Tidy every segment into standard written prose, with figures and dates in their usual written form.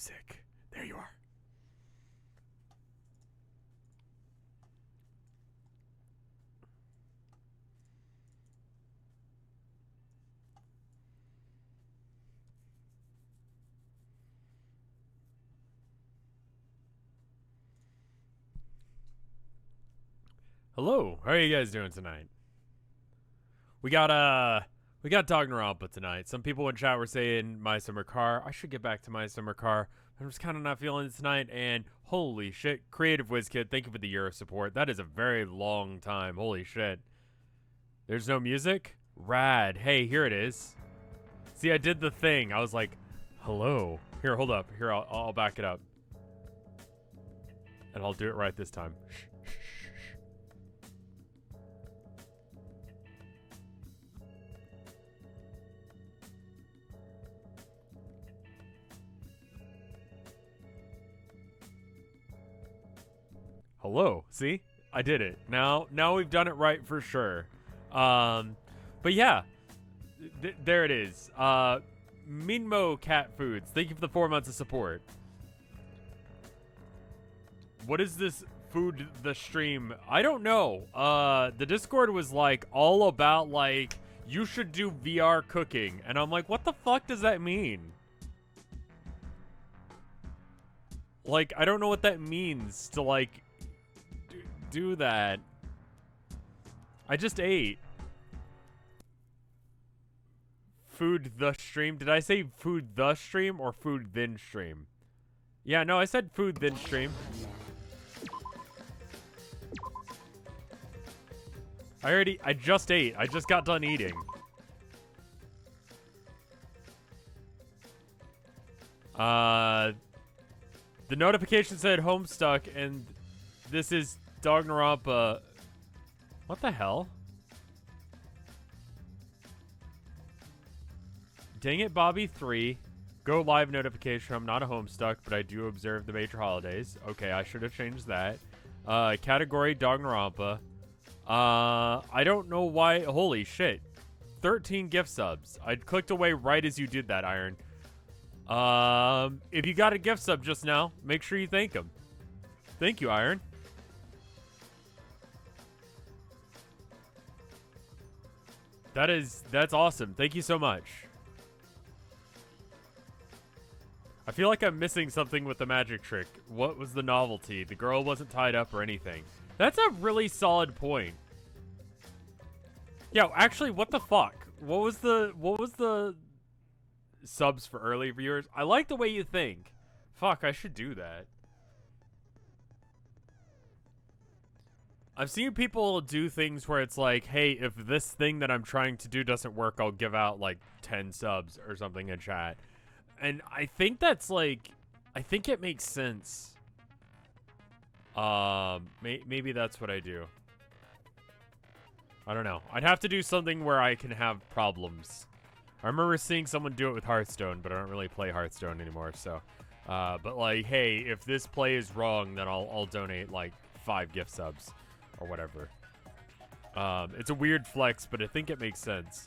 music. There you are. Hello, how are you guys doing tonight? We got dangarompa tonight. Some people in chat were saying my summer car. I should get back to my summer car. I'm just kind of not feeling it tonight. And holy shit, Creative WizKid, thank you for the year of support. That is a very long time. Holy shit. There's no music? Rad. Hey, here it is. See, I did the thing. I was like, hello. Here, hold up. Here, I'll back it up. And I'll do it right this time. Hello. See? I did it. Now we've done it right for sure. But yeah. There it is. Minmo Cat Foods. Thank you for the 4 months of support. What is this food the stream? I don't know. The Discord was like all about like you should do VR cooking. And I'm like, what the fuck does that mean? Like, I don't know what that means to like do that. I just ate. Food the stream. Did I say food the stream or food then stream? Yeah, no, I said food then stream. I just ate. I just got done eating. The notification said Homestuck and this is dangarompa. What the hell? Dang it, Bobby 3. Go live notification. I'm not a Homestuck, but I do observe the major holidays. Okay, I should have changed that. Category dangarompa. I don't know why. Holy shit. 13 gift subs. I clicked away right as you did that, Iron. If you got a gift sub just now, make sure you thank him. Thank you, Iron. That's awesome. Thank you so much. I feel like I'm missing something with the magic trick. What was the novelty? The girl wasn't tied up or anything. That's a really solid point. Yo, actually, what the fuck? What was the subs for early viewers? I like the way you think. Fuck, I should do that. I've seen people do things where it's like, hey, if this thing that I'm trying to do doesn't work, I'll give out like 10 subs or something in chat. And I think that's like, I think it makes sense. Maybe that's what I do. I don't know. I'd have to do something where I can have problems. I remember seeing someone do it with Hearthstone, but I don't really play Hearthstone anymore, so. But like, hey, if this play is wrong, then I'll donate like 5 gift subs or whatever. It's a weird flex, but I think it makes sense.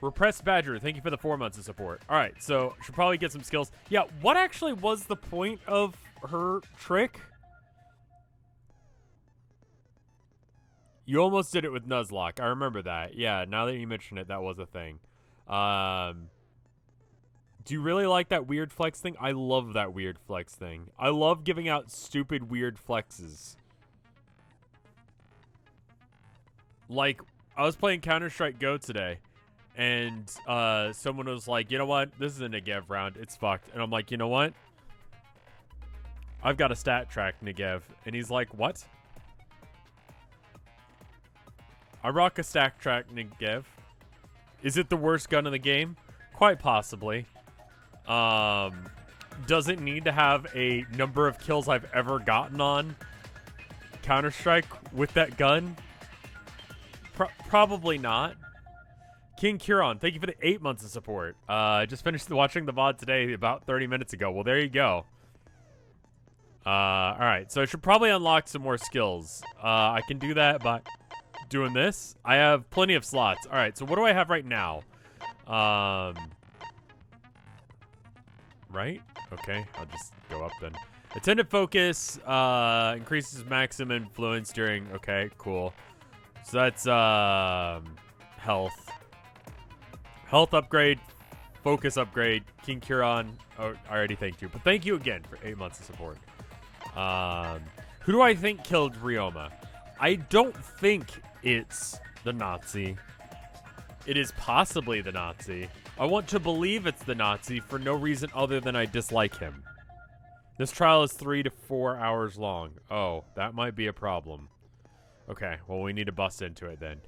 Repressed Badger, thank you for the 4 months of support. All right, so should probably get some skills. Yeah, what actually was the point of her trick? You almost did it with Nuzlocke. I remember that. Yeah, now that you mention it, that was a thing. Do you really like that weird flex thing? I love that weird flex thing. I love giving out stupid weird flexes. Like, I was playing Counter-Strike Go today. And someone was like, you know what? This is a Negev round. It's fucked. And I'm like, you know what? I've got a stat track Negev. And he's like, what? I rock a stack track Negev. Is it the worst gun in the game? Quite possibly. Does it need to have a number of kills I've ever gotten on Counter-Strike with that gun? Probably not. King Curon, thank you for the 8 months of support. I just finished watching the VOD today about 30 minutes ago. Well, there you go. Alright, so I should probably unlock some more skills. I can do that by doing this. I have plenty of slots. Alright, so what do I have right now? right? Okay, I'll just go up then. Attendant focus increases maximum influence during... Okay, cool. So that's health. Health upgrade, focus upgrade, King Curon. Oh, I already thanked you. But thank you again for 8 months of support. Who do I think killed Ryoma? I don't think it's the Nazi. It is possibly the Nazi. I want to believe it's the Nazi for no reason other than I dislike him. This trial is 3 to 4 hours long. Oh, that might be a problem. Okay, well, we need to bust into it then.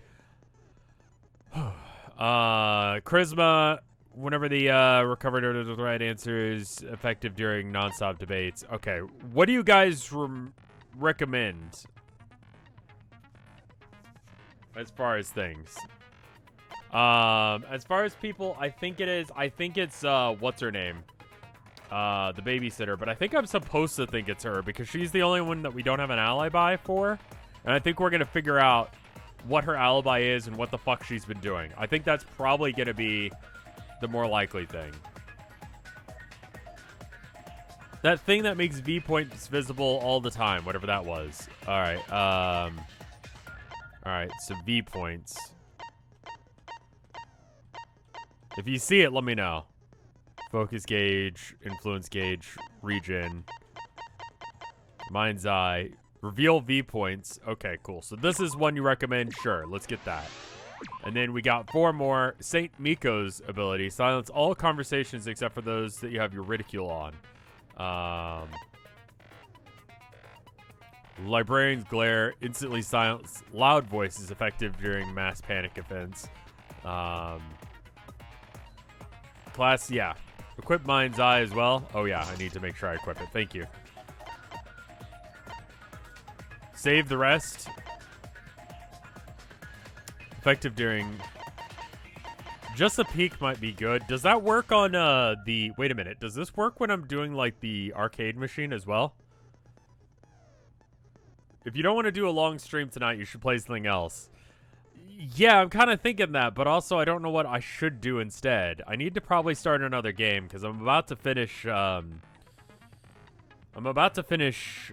Charisma, whenever the recovered order of the right answer is effective during non-stop debates. Okay, what do you guys recommend as far as things? As far as people, I think it's what's her name? The babysitter, but I think I'm supposed to think it's her because she's the only one that we don't have an alibi for. And I think we're gonna figure out what her alibi is and what the fuck she's been doing. I think that's probably gonna be the more likely thing. That thing that makes V points visible all the time, whatever that was. Alright, alright, so V points. If you see it, let me know. Focus gauge, influence gauge, region, mind's eye, reveal V points. Okay, cool. So this is one you recommend. Sure, let's get that. And then we got 4 more. Saint Miko's ability. Silence all conversations except for those that you have your ridicule on. Librarian's glare. Instantly silence loud voices effective during mass panic events. Class, yeah. Equip mind's eye as well. Oh, yeah. I need to make sure I equip it. Thank you. Save the rest. Effective during... Just a peek might be good. Does that work on the... Wait a minute. Does this work when I'm doing, like, the arcade machine as well? If you don't want to do a long stream tonight, you should play something else. Yeah, I'm kind of thinking that, but also I don't know what I should do instead. I need to probably start another game, because I'm about to finish,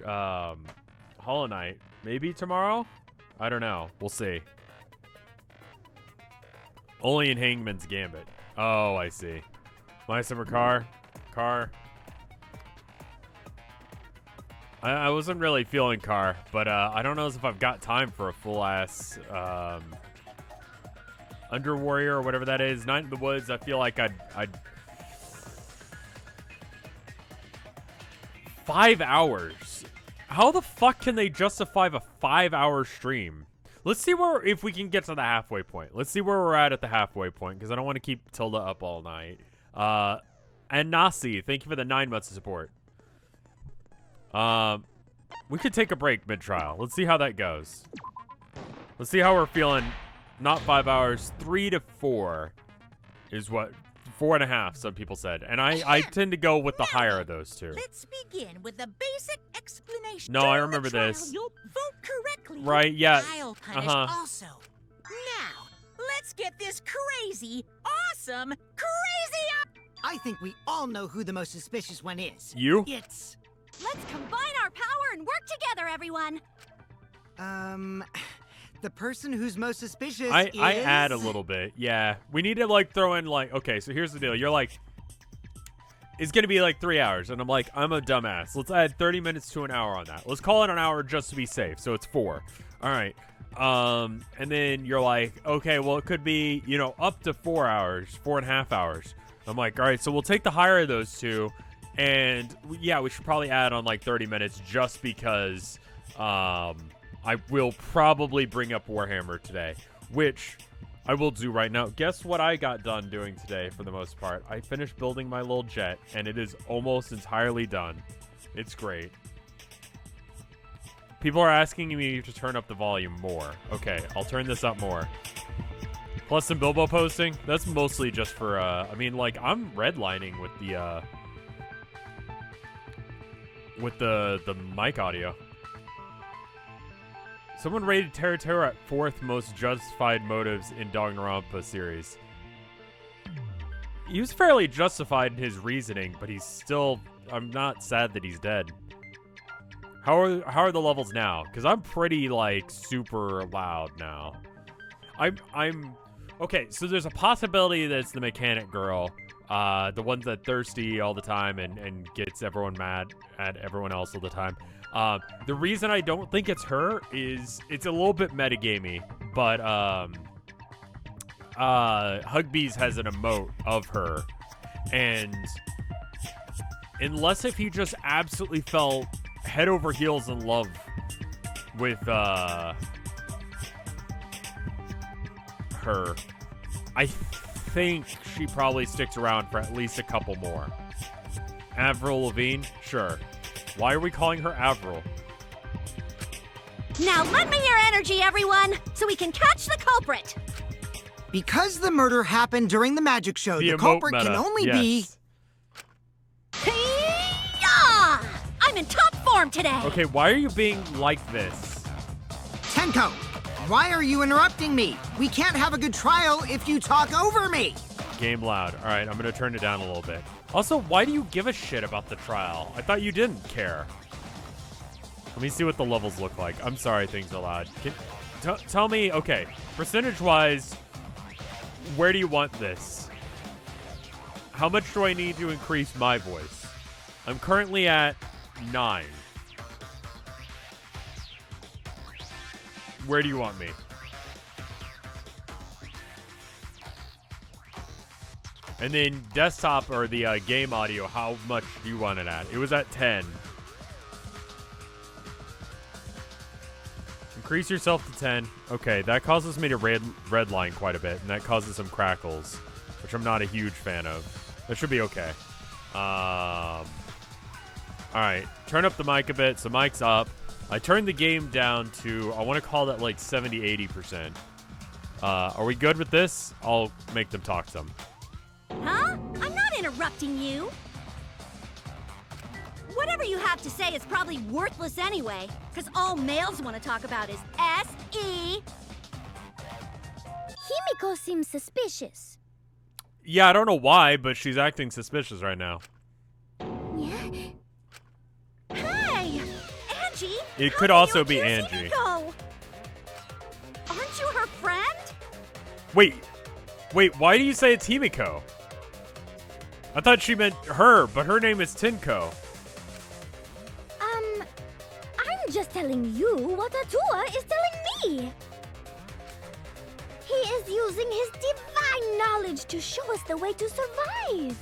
Hollow Knight. Maybe tomorrow? I don't know. We'll see. Only in Hangman's Gambit. Oh, I see. My summer car. I wasn't really feeling car, but I don't know if I've got time for a full-ass Under Warrior or whatever that is. Night in the Woods, I feel like I'd 5 hours. How the fuck can they justify a 5-hour stream? Let's see if we can get to the halfway point. Let's see where we're at the halfway point, because I don't want to keep Tilda up all night. And Nasi, thank you for the 9 months of support. We could take a break mid-trial. Let's see how that goes. Let's see how we're feeling. Not 5 hours. 3 to 4 is what... 4.5, some people said. And I tend to go with the higher of those two. Let's begin with the basic explanation. No, I remember this. You'll vote correctly. Right, yeah. I'll punish also. Now, let's get this crazy, awesome, crazy... I think we all know who the most suspicious one is. You? It's... Let's combine our power and work together, everyone. The person who's most suspicious is... I add a little bit, yeah. We need to, like, throw in, like... Okay, so here's the deal. You're like... It's gonna be, like, 3 hours. And I'm like, I'm a dumbass. Let's add 30 minutes to an hour on that. Let's call it an hour just to be safe. So it's 4. All right. And then you're like, okay, well, it could be, you know, up to 4 hours. 4.5 hours. I'm like, all right, so we'll take the higher of those two. And, yeah, we should probably add on, like, 30 minutes just because... I will probably bring up Warhammer today, which I will do right now. Guess what I got done doing today for the most part? I finished building my little jet, and it is almost entirely done. It's great. People are asking me to turn up the volume more. Okay, I'll turn this up more. Plus some Bilbo posting. That's mostly just for, I mean, like, I'm redlining with the mic audio. Someone rated Terra at 4th most justified motives in dangarompa series. he was fairly justified in his reasoning, but he's still. I'm not sad that he's dead. How are the levels now? Because I'm pretty like super loud now. I'm okay. So there's a possibility that it's the mechanic girl, the one that's thirsty all the time and gets everyone mad at everyone else all the time. The reason I don't think it's her is it's a little bit metagamey, but Hugbees has an emote of her, and unless if he just absolutely fell head over heels in love with her, I think she probably sticks around for at least a couple more. Avril Lavigne, sure. Why are we calling her Avril? Now lend me your energy, everyone, so we can catch the culprit. Because the murder happened during the magic show, the culprit meta. can only Yes. be... Hey-ya! I'm in top form today. Okay, why are you being like this? Tenko, why are you interrupting me? We can't have a good trial if you talk over me. Game loud. All right, I'm going to turn it down a little bit. Also, why do you give a shit about the trial? I thought you didn't care. Let me see what the levels look like. I'm sorry things are loud. Tell me, okay, percentage-wise, where do you want this? How much do I need to increase my voice? I'm currently at 9. Where do you want me? And then desktop or the game audio, how much do you want it at? It was at 10. Increase yourself to 10. Okay, that causes me to redline quite a bit, and that causes some crackles, which I'm not a huge fan of. That should be okay. All right, turn up the mic a bit. So mic's up. I turned the game down to, I want to call that like 70, 80%. Are we good with this? I'll make them talk some. Huh? I'm not interrupting you. Whatever you have to say is probably worthless anyway, because all males want to talk about is S.E. Himiko seems suspicious. Yeah, I don't know why, but she's acting suspicious right now. Yeah? Hey! Angie! It how could do also you be accuse Angie. Himiko? Aren't you her friend? Wait, why do you say it's Himiko? I thought she meant her, but her name is Tinko. I'm just telling you what Atua is telling me. He is using his divine knowledge to show us the way to survive.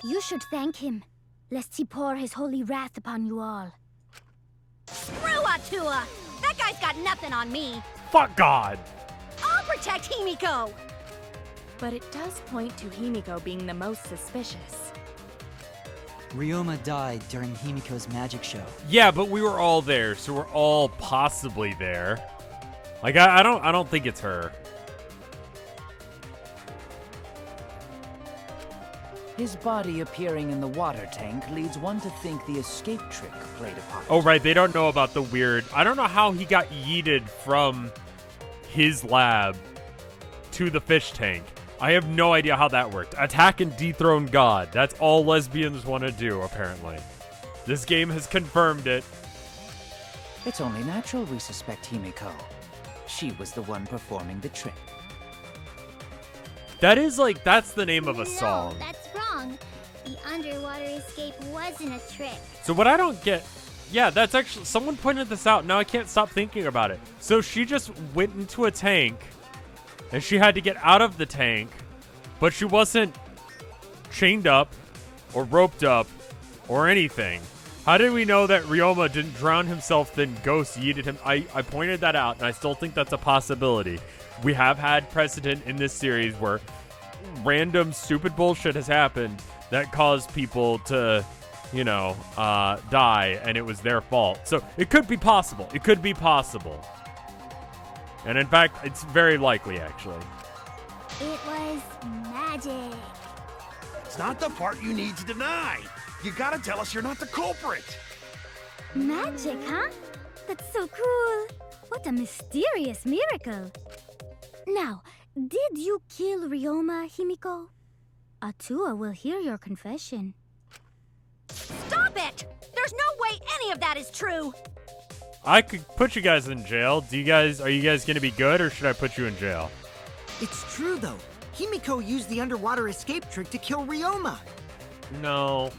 You should thank him, lest he pour his holy wrath upon you all. Screw Atua! That guy's got nothing on me. Fuck God! I'll protect Himiko! But it does point to Himiko being the most suspicious. Ryoma died during Himiko's magic show. Yeah, but we were all there, so we're all possibly there. Like, I don't think it's her. His body appearing in the water tank leads one to think the escape trick played a part. Oh, right, they don't know about the weird... I don't know how he got yeeted from his lab to the fish tank. I have no idea how that worked. Attack and dethrone God. That's all lesbians want to do, apparently. This game has confirmed it. It's only natural we suspect Himiko. She was the one performing the trick. That is like, that's the name of a song. No, that's wrong. The underwater escape wasn't a trick. So what I don't get... Yeah, that's actually... Someone pointed this out. Now I can't stop thinking about it. So she just went into a tank, and she had to get out of the tank, but she wasn't chained up or roped up or anything. How did we know that Ryoma didn't drown himself, then Ghost yeeted him? I pointed that out, and I still think that's a possibility. We have had precedent in this series where random stupid bullshit has happened that caused people to, you know, die, and it was their fault. So it could be possible. It could be possible. And in fact, it's very likely, actually. It was magic. It's not the part you need to deny. You gotta tell us you're not the culprit. Magic, huh? That's so cool. What a mysterious miracle. Now, Did you kill Ryoma, Himiko? Atua will hear your confession. Stop it! There's no way any of that is true! I could put you guys in jail. Are you guys gonna be good, or should I put you in jail? It's true, though. Himiko used the underwater escape trick to kill Ryoma. No.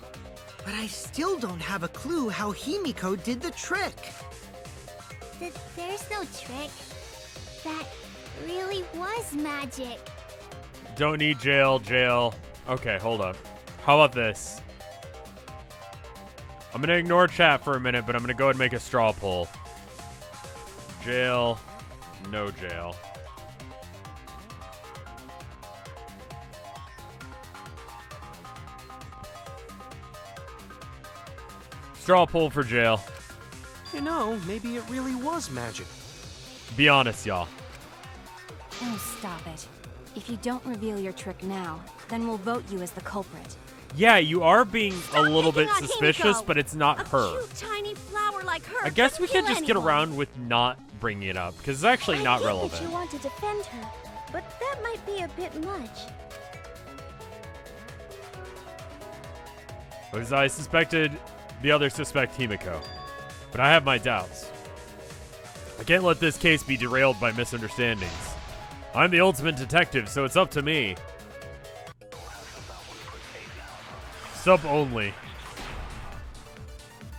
But I still don't have a clue how Himiko did the trick. There's no trick. That really was magic. Don't need jail. Okay, hold up. How about this? I'm gonna ignore chat for a minute, but I'm gonna go ahead and make a straw poll. Jail, no jail. Straw poll for jail. You know, maybe it really was magic. Be honest, y'all. Oh, stop it. If you don't reveal your trick now, then we'll vote you as the culprit. Yeah, you are being a little bit picking on suspicious, Himiko. but it's not A her. cute tiny flower like her I guess we couldn't could just kill get anyone. around with not bringing it up, because it's actually not I get relevant. that you want to defend her, but that might be a bit much. Because I suspected the other suspect, Himiko. But I have my doubts. I can't let this case be derailed by misunderstandings. I'm the ultimate detective, so it's up to me. Sub only.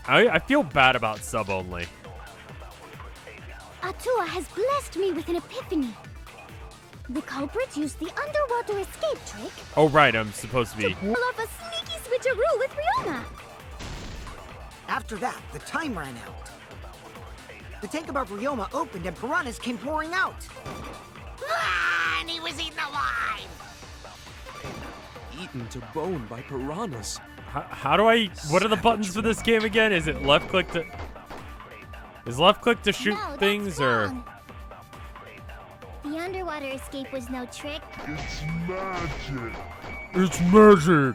I feel bad about sub only. Atua has blessed me with an epiphany. The culprit used the underwater escape trick Oh, right, I'm supposed to be. to pull off a sneaky switcheroo with Ryoma. After that, the time ran out. The tank above Ryoma opened and piranhas came pouring out. Ah, and he was eaten alive. Eaten to bone by piranhas. How do I... What are the buttons for this game again? Is it left click to... Is left click to shoot No, that's things, or... wrong. The underwater escape was no trick. It's magic! We're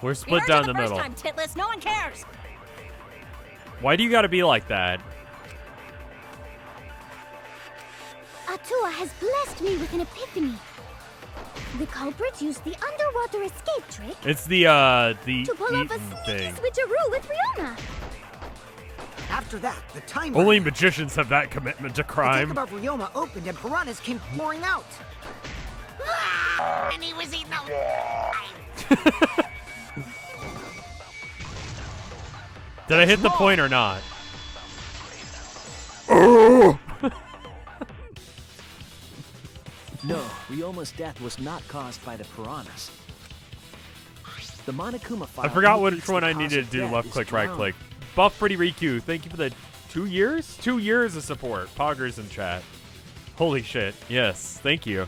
We split heard down you the middle. First time, Titless. No one cares. Why do you gotta be like that? Atua has blessed me with an epiphany. The culprit used the underwater escape trick It's the to pull off a eaten sneaky thing. switcheroo with Ryoma. After that, the time Only ran out. magicians have that commitment to The tank crime. above Ryoma opened and piranhas came pouring out. Ah, and he was eaten alive. Did I hit the point or not? No, Ryoma's death was not caused by the piranhas. The Monokuma file I forgot indicates which one the I cause needed of to do. death Left is click, right drowning. click. Buff Pretty Riku, thank you for the 2 years? 2 years of support. Poggers in chat. Holy shit. Yes, thank you.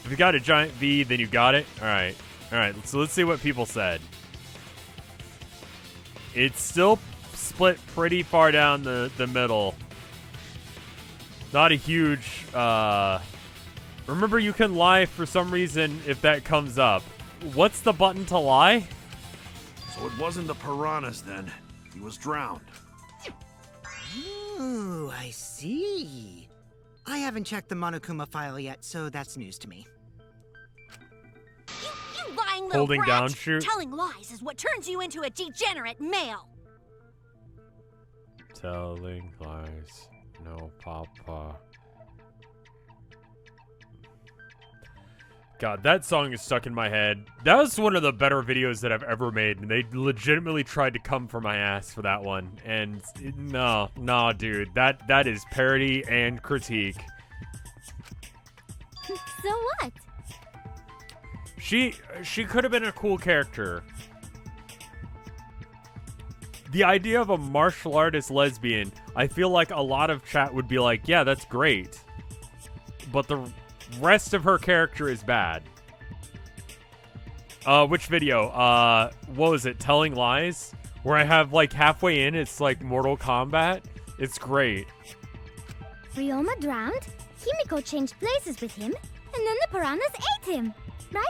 If you got a giant V, then you got it. Alright. Alright, so let's see what people said. It's still split pretty far down the middle. Not a huge, remember you can lie for some reason if that comes up. What's the button to lie? So it wasn't the piranhas then. He was drowned. Ooh, I see. I haven't checked the Monokuma file yet, so that's news to me. You lying little Holding brat. down shoot. Telling lies is what turns you into a degenerate male. Telling lies. No, Papa. God, that song is stuck in my head. That was one of the better videos that I've ever made, and they legitimately tried to come for my ass for that one. And no, dude, that is parody and critique. So what? She could have been a cool character. The idea of a martial artist lesbian, I feel like a lot of chat would be like, yeah, that's great. But the rest of her character is bad. Which video? What was it? Telling Lies? Where I have, like, halfway in, it's like Mortal Kombat. It's great. Ryoma drowned, Himiko changed places with him, and then the piranhas ate him, right?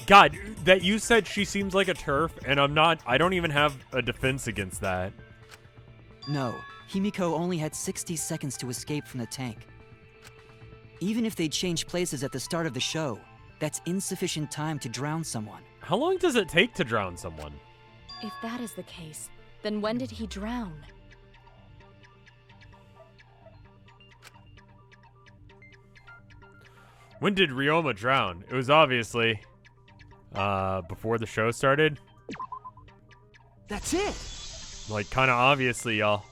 God, that you said she seems like a TERF, and I don't even have a defense against that. No, Himiko only had 60 seconds to escape from the tank. Even if they changed places at the start of the show, that's insufficient time to drown someone. How long does it take to drown someone? If that is the case, then when did he drown? When did Ryoma drown? It was obviously before the show started. That's it. Like, kind of obviously, y'all.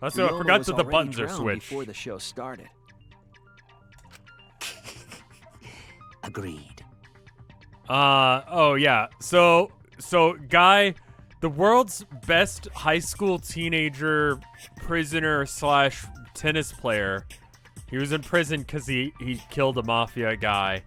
Also, I Ryoma forgot was that the already buttons are drowned switched. before the show started. Agreed. Oh yeah. So Guy, the world's best high school teenager prisoner / tennis player. He was in prison because he killed a mafia guy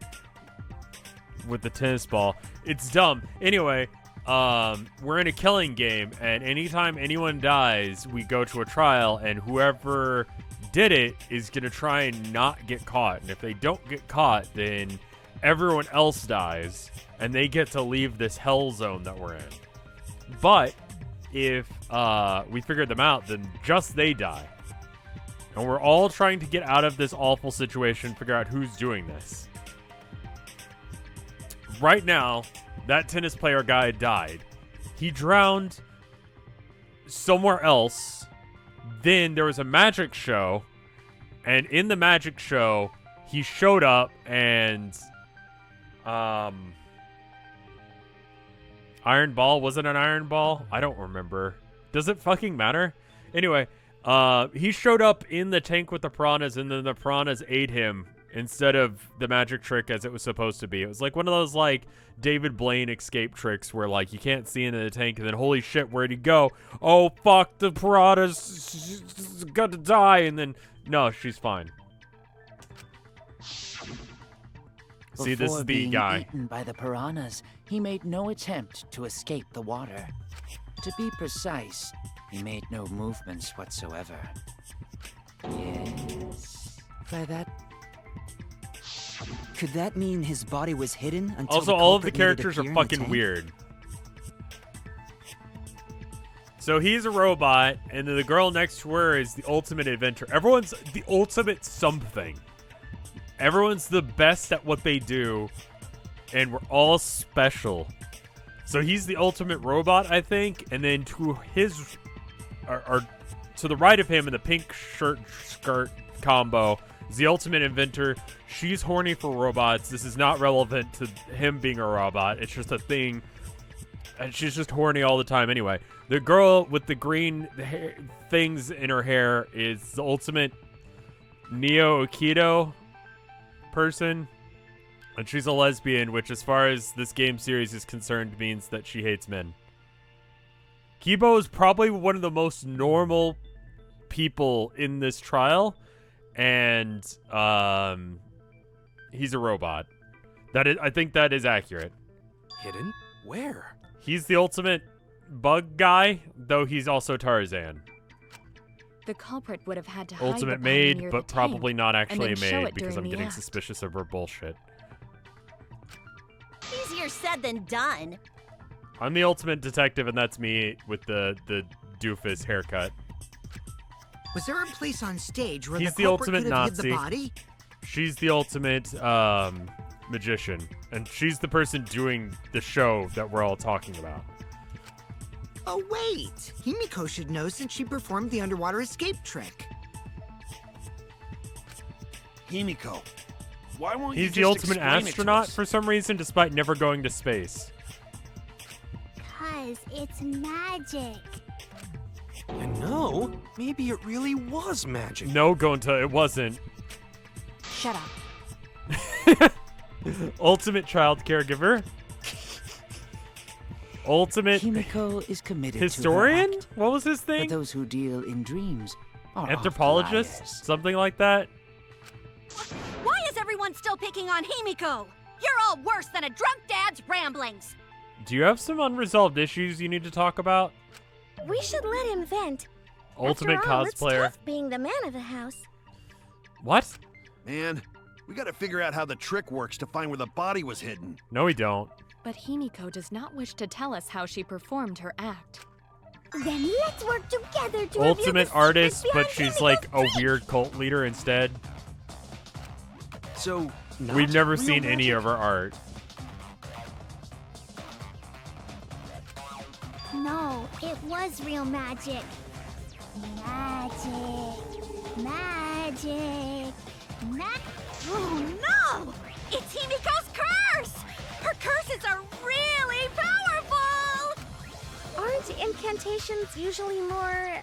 with the tennis ball. It's dumb. Anyway, we're in a killing game, and anytime anyone dies, we go to a trial, and whoever did it is going to try and not get caught. And if they don't get caught, then everyone else dies, and they get to leave this hell zone that we're in. But if we figure them out, then just they die. And we're all trying to get out of this awful situation, figure out who's doing this. Right now, that tennis player guy died. He drowned somewhere else. Then there was a magic show. And in the magic show, he showed up and... Iron Ball? Was it an Iron Ball? I don't remember. Does it fucking matter? Anyway... he showed up in the tank with the piranhas, and then the piranhas ate him instead of the magic trick as it was supposed to be. It was like one of those, like, David Blaine escape tricks where, like, you can't see into the tank, and then, holy shit, where'd he go? Oh, fuck, the piranha's gonna die, and then, no, she's fine. See, this is the guy. Eaten by the piranhas, he made no attempt to escape the water. To be precise, he made no movements whatsoever. Yes. By that... Could that mean his body was hidden until Also, all of the characters are fucking weird. So he's a robot, and then the girl next to her is the ultimate inventor. Everyone's the ultimate something. Everyone's the best at what they do, and we're all special. So he's the ultimate robot, I think, and then to his... or to the right of him in the pink skirt combo is the ultimate inventor. She's horny for robots. This is not relevant to him being a robot. It's just a thing. And she's just horny all the time anyway. The girl with the green things in her hair is the ultimate Neo Aikido person. And she's a lesbian, which as far as this game series is concerned means that she hates men. Kibo is probably one of the most normal people in this trial, and he's a robot. I think that is accurate. Hidden? Where? He's the ultimate bug guy, though he's also Tarzan. The culprit would have had to hide Ultimate the body maid, near but the probably tank, not and actually a then show maid it because I'm during the getting act. suspicious of her bullshit. Easier said than done. I'm the ultimate detective, and that's me with the doofus haircut. Was there a place on stage where He's the the culprit ultimate could have hid Nazi. the body? She's the ultimate magician, and she's the person doing the show that we're all talking about. Oh, wait. Himiko should know since she performed the underwater escape trick. Himiko, why won't you He's the just ultimate explain it to astronaut us? for some reason, despite never going to space. 'Cause it's magic. You know, maybe it really was magic. No, Gonta, it wasn't. Shut up. Ultimate child caregiver. Ultimate Himiko is committed historian? to her act. What was his thing? But those who deal in dreams are Anthropologist? liars. Something like that? Why is everyone still picking on Himiko? You're all worse than a drunk dad's ramblings. Do you have some unresolved issues you need to talk about? We should let him vent. Ultimate After all, it's cosplayer. tough being the man of the house. What? Man, we gotta figure out how the trick works to find where the body was hidden. No, we don't. But Himiko does not wish to tell us how she performed her act. Then let's work together to reveal Ultimate the artist, secrets but behind she's like Himiko's a weird cult leader instead. So, We've never real seen any magic? of her art. No, it was real magic. Magic. Oh no! It's Himiko's curse! Her curses are really powerful! Aren't incantations usually more,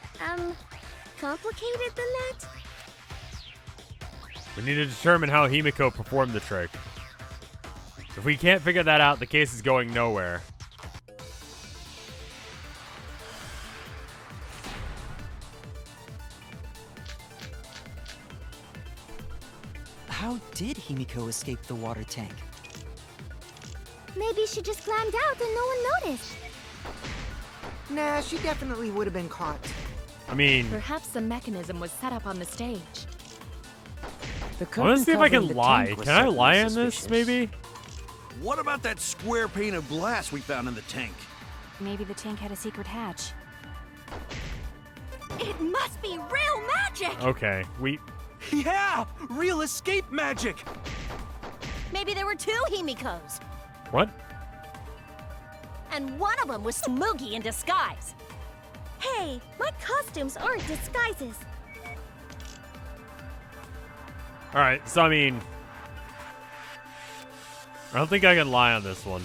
complicated than that? We need to determine how Himiko performed the trick. If we can't figure that out, the case is going nowhere. How did Himiko escape the water tank? Maybe she just climbed out and no one noticed. Nah, she definitely would have been caught. I mean, Perhaps the mechanism was set up on the stage. The I want to see if I curtain can covering the lie. tank was Can I certainly lie on this, suspicious. maybe? What about that square pane of glass we found in the tank? Maybe the tank had a secret hatch. It must be real magic! Okay, Yeah! Real escape magic! Maybe there were two Himikos, What? and one of them was Smoogie in disguise. Hey, my costumes aren't disguises. Alright, so I mean, I don't think I can lie on this one.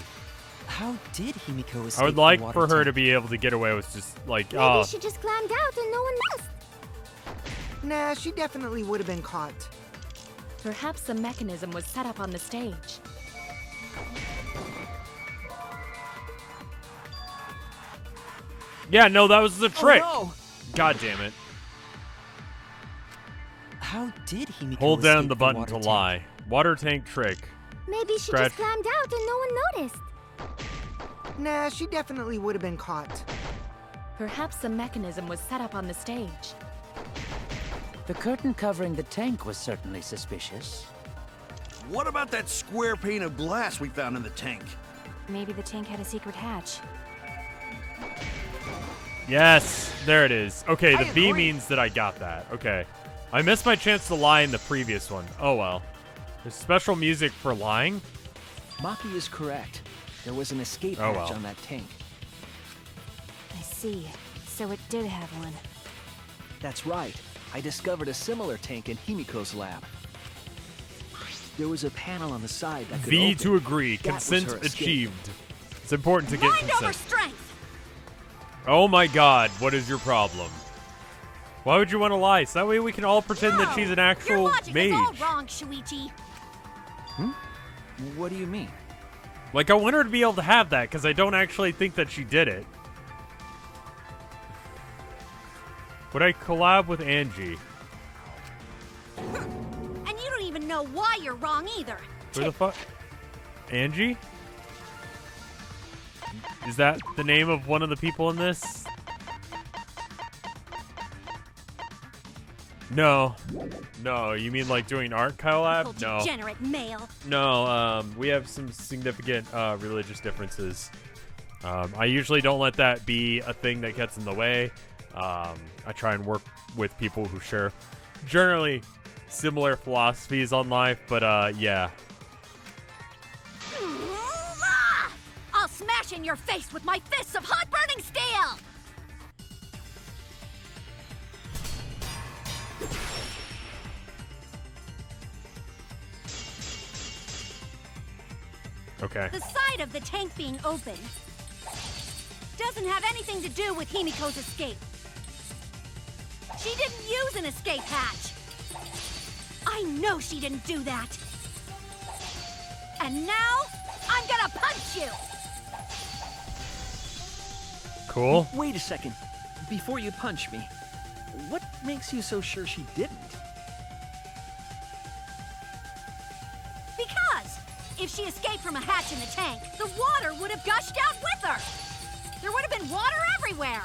How did Himiko escape I would the like water for her tank? to be able to get away with just like, Maybe oh, she just climbed out and no one noticed. Nah, she definitely would have been caught. Perhaps the mechanism was set up on the stage. yeah, no, that was the trick. Oh, God damn it. How did Himiko Hold down escape the button water to tank? lie. Water tank trick. Maybe she Scratch. just climbed out and no one noticed. Nah, she definitely would have been caught. Perhaps the mechanism was set up on the stage. The curtain covering the tank was certainly suspicious. What about that square pane of glass we found in the tank? Maybe the tank had a secret hatch. Yes, there it is. Okay, the I B agree. means that I got that. Okay. I missed my chance to lie in the previous one. Oh well. There's special music for lying? Maki is correct. There was an escape Oh, hatch well. on that tank. I see. So it did have one. That's right. I discovered a similar tank in Himiko's lab. There was a panel on the side that could V open. to agree. That was Consent her escape. achieved. It's important to get Mind over consent. strength! Oh my god, what is your problem? Why would you want to lie? So that way we can all pretend that she's an Your actual logic mage. is all wrong, Shuichi. What do you mean? Like, I want her to be able to have that, because I don't actually think that she did it. Would I collab with Angie? And you don't even know why you're wrong either. Who the fuck? Angie? Is that the name of one of the people in this? No. No, you mean like doing art collab? No. Degenerate male. No, we have some significant religious differences. I usually don't let that be a thing that gets in the way. I try and work with people who share generally similar philosophies on life, but yeah. I'll smash in your face with my fists of hot burning steel! Okay. The side of the tank being open doesn't have anything to do with Himiko's escape. She didn't use an escape hatch. I know she didn't do that. And now, I'm gonna punch you! Cool. Wait a second. Before you punch me, what makes you so sure she didn't? Because if she escaped from a hatch in the tank, the water would have gushed out with her. There would have been water everywhere.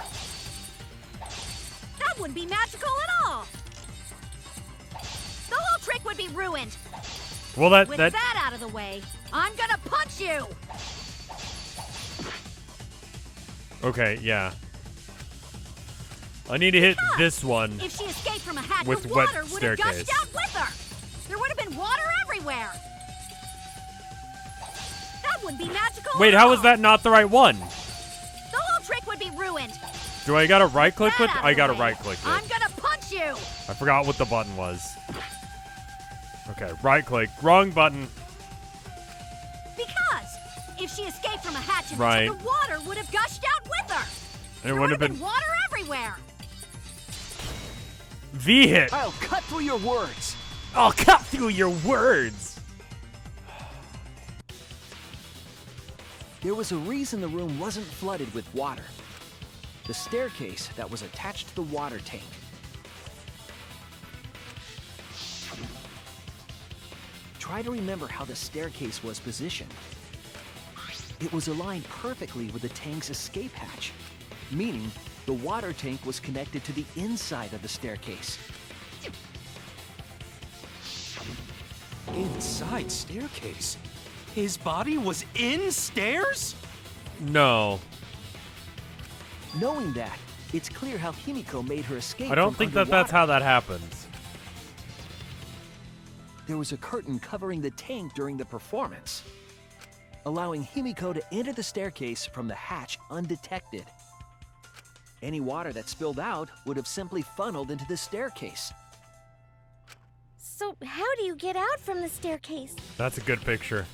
That wouldn't be magical at all. The whole trick would be ruined. Well, that With that out of the way, I'm gonna punch you. Okay, yeah. I need to hit this one If she escaped from a hatch, with the wet water would have staircase. gushed out with her. There would have been water everywhere. That would be magical. Wait, how is that not the right one? The whole trick would be ruined. Do I gotta right click Get with? out of I the gotta way. right click I'm it. gonna punch you. I forgot what the button was. Okay, right click. Wrong button. Because if she escaped from a hatch, Right. the water would have gushed out with her. And it There would have been water everywhere. V hit. I'll cut through your words. I'll cut through your words. There was a reason the room wasn't flooded with water. The staircase that was attached to the water tank. Try to remember how the staircase was positioned. It was aligned perfectly with the tank's escape hatch, meaning the water tank was connected to the inside of the staircase. Inside staircase? His body was in stairs? No. Knowing that, it's clear how Himiko made her escape I don't from think that that's underwater. how that happens. There was a curtain covering the tank during the performance, allowing Himiko to enter the staircase from the hatch undetected. Any water that spilled out would have simply funneled into the staircase. So how do you get out from the staircase? That's a good picture.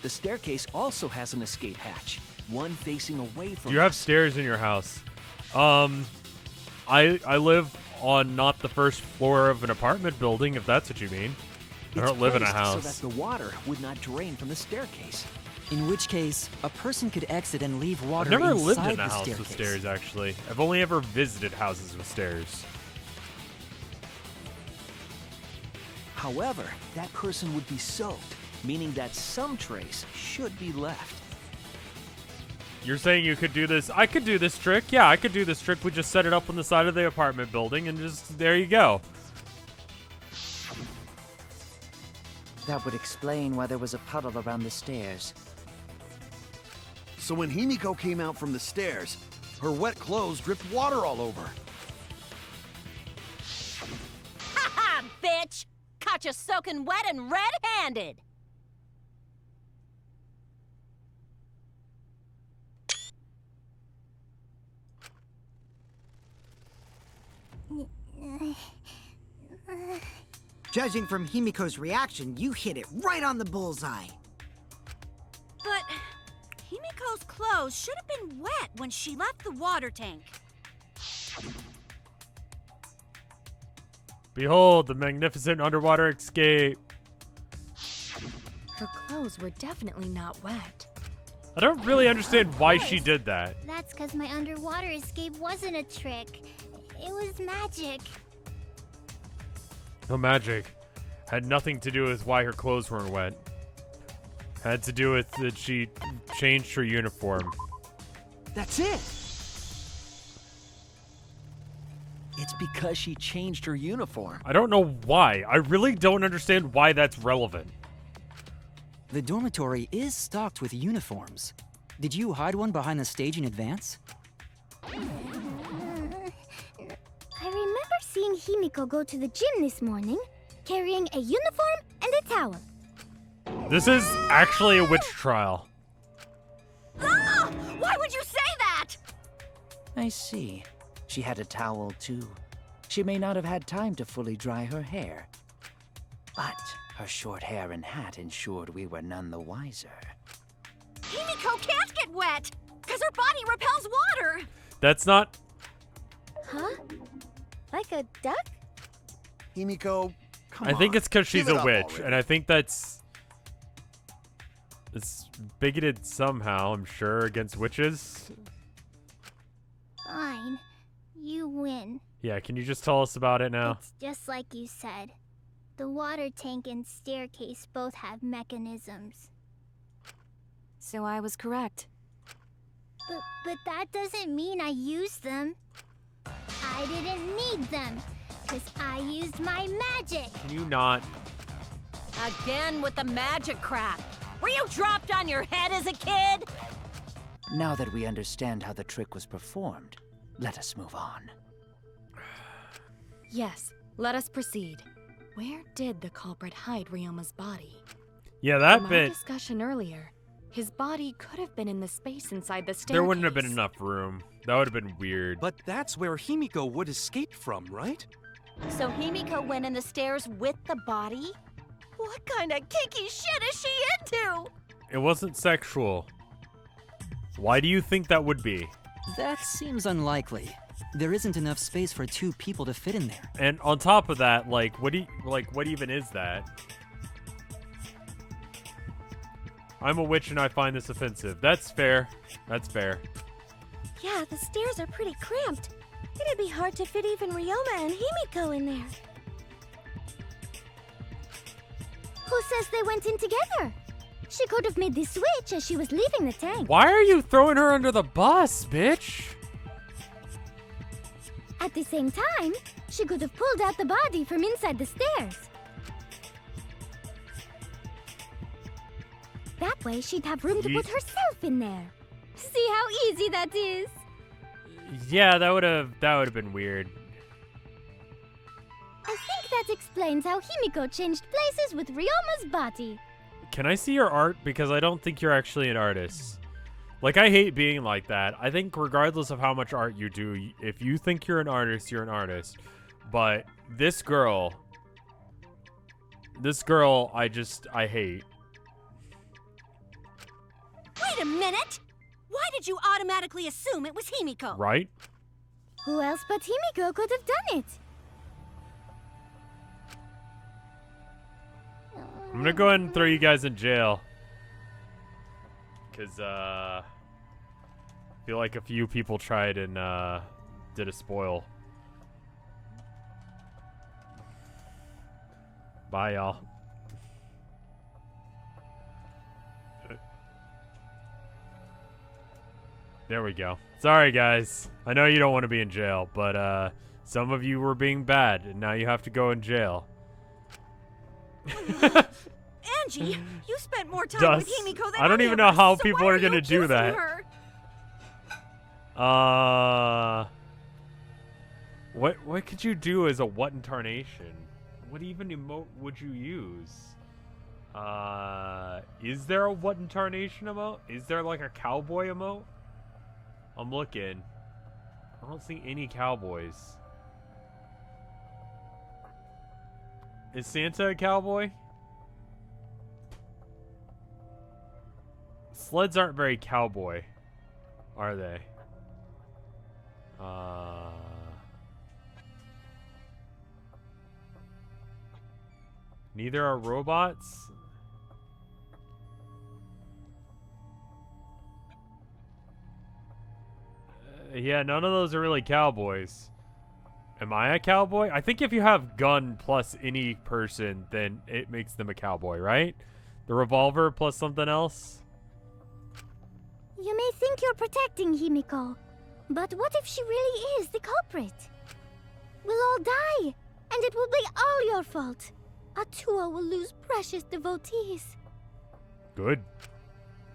The staircase also has an escape hatch, one facing away from Do you have us. stairs in your house? I live on not the first floor of an apartment building, if that's what you mean. I It's don't live in a placed house. so that the water would not drain from the staircase. In which case, a person could exit and leave water I've never inside lived in the a house staircase. with stairs, actually. I've only ever visited houses with stairs. However, that person would be soaked, meaning that some trace should be left. You're saying you could do this? I could do this trick. Yeah, I could do this trick. We just set it up on the side of the apartment building and just, there you go. That would explain why there was a puddle around the stairs. So when Himiko came out from the stairs, her wet clothes dripped water all over. Ha ha, bitch! Caught you soaking wet and red-handed. Judging from Himiko's reaction, you hit it right on the bullseye. But Himiko's clothes should have been wet when she left the water tank. Behold, the magnificent underwater escape. Her clothes were definitely not wet. I don't really understand why she did that. That's because my underwater escape wasn't a trick. It was magic. No magic. Had nothing to do with why her clothes weren't wet. Had to do with that she changed her uniform. That's it! It's because she changed her uniform. I don't know why. I really don't understand why that's relevant. The dormitory is stocked with uniforms. Did you hide one behind the stage in advance? I remember seeing Himiko go to the gym this morning, carrying a uniform and a towel. This is actually a witch trial. Ah! Why would you say that? I see. She had a towel too. She may not have had time to fully dry her hair. But her short hair and hat ensured we were none the wiser. Himiko can't get wet, because her body repels water. That's not... Huh? Like a duck? Himiko, come I think on, it's because she's give it a up witch, already. and I think that's... It's bigoted somehow, I'm sure, against witches. Fine. You win. Yeah, can you just tell us about it now? It's just like you said. The water tank and staircase both have mechanisms. So I was correct. But that doesn't mean I used them. I didn't need them, because I used my magic. Can you not? Again with the magic crap. Were you dropped on your head as a kid? Now that we understand how the trick was performed, let us move on. Yes, let us proceed. Where did the culprit hide Ryoma's body? Yeah, that From our bit. discussion earlier, his body could have been in the space inside the staircase. There wouldn't have been enough room. That would have been weird. But that's where Himiko would escape from, right? So Himiko went in the stairs with the body? What kind of kinky shit is she into? It wasn't sexual. Why do you think that would be? That seems unlikely. There isn't enough space for 2 people to fit in there. And on top of that, like, what even is that? I'm a witch and I find this offensive. That's fair. That's fair. Yeah, the stairs are pretty cramped. It'd be hard to fit even Ryoma and Himiko in there. Who says they went in together? She could have made the switch as she was leaving the tank. Why are you throwing her under the bus, bitch? At the same time, she could have pulled out the body from inside the stairs. That way, she'd have room to put herself in there. See how easy that is? Yeah, that would have been weird. I think that explains how Himiko changed places with Ryoma's body. Can I see your art? Because I don't think you're actually an artist. Like, I hate being like that. I think regardless of how much art you do, if you think you're an artist, you're an artist. But this girl, I hate. Wait a minute! Why did you automatically assume it was Himiko? Right? Who else but Himiko could have done it? I'm gonna go ahead and throw you guys in jail. Because, I feel like a few people tried and, did a spoil. Bye, y'all. There we go. Sorry, guys. I know you don't want to be in jail, but, some of you were being bad, and now you have to go in jail. Angie, you spent more time with Himiko than I don't any even of know us, how so people why are gonna you do accusing that. her? What could you do as a what incarnation? What even emote would you use? Is there a what incarnation emote? Is there like a cowboy emote? I'm looking. I don't see any cowboys. Is Santa a cowboy? Sleds aren't very cowboy, are they? Neither are robots. Yeah, none of those are really cowboys. Am I a cowboy? I think if you have gun plus any person, then it makes them a cowboy, right? The revolver plus something else? You may think you're protecting Himiko, but what if she really is the culprit? We'll all die, and it will be all your fault. Atua will lose precious devotees. Good.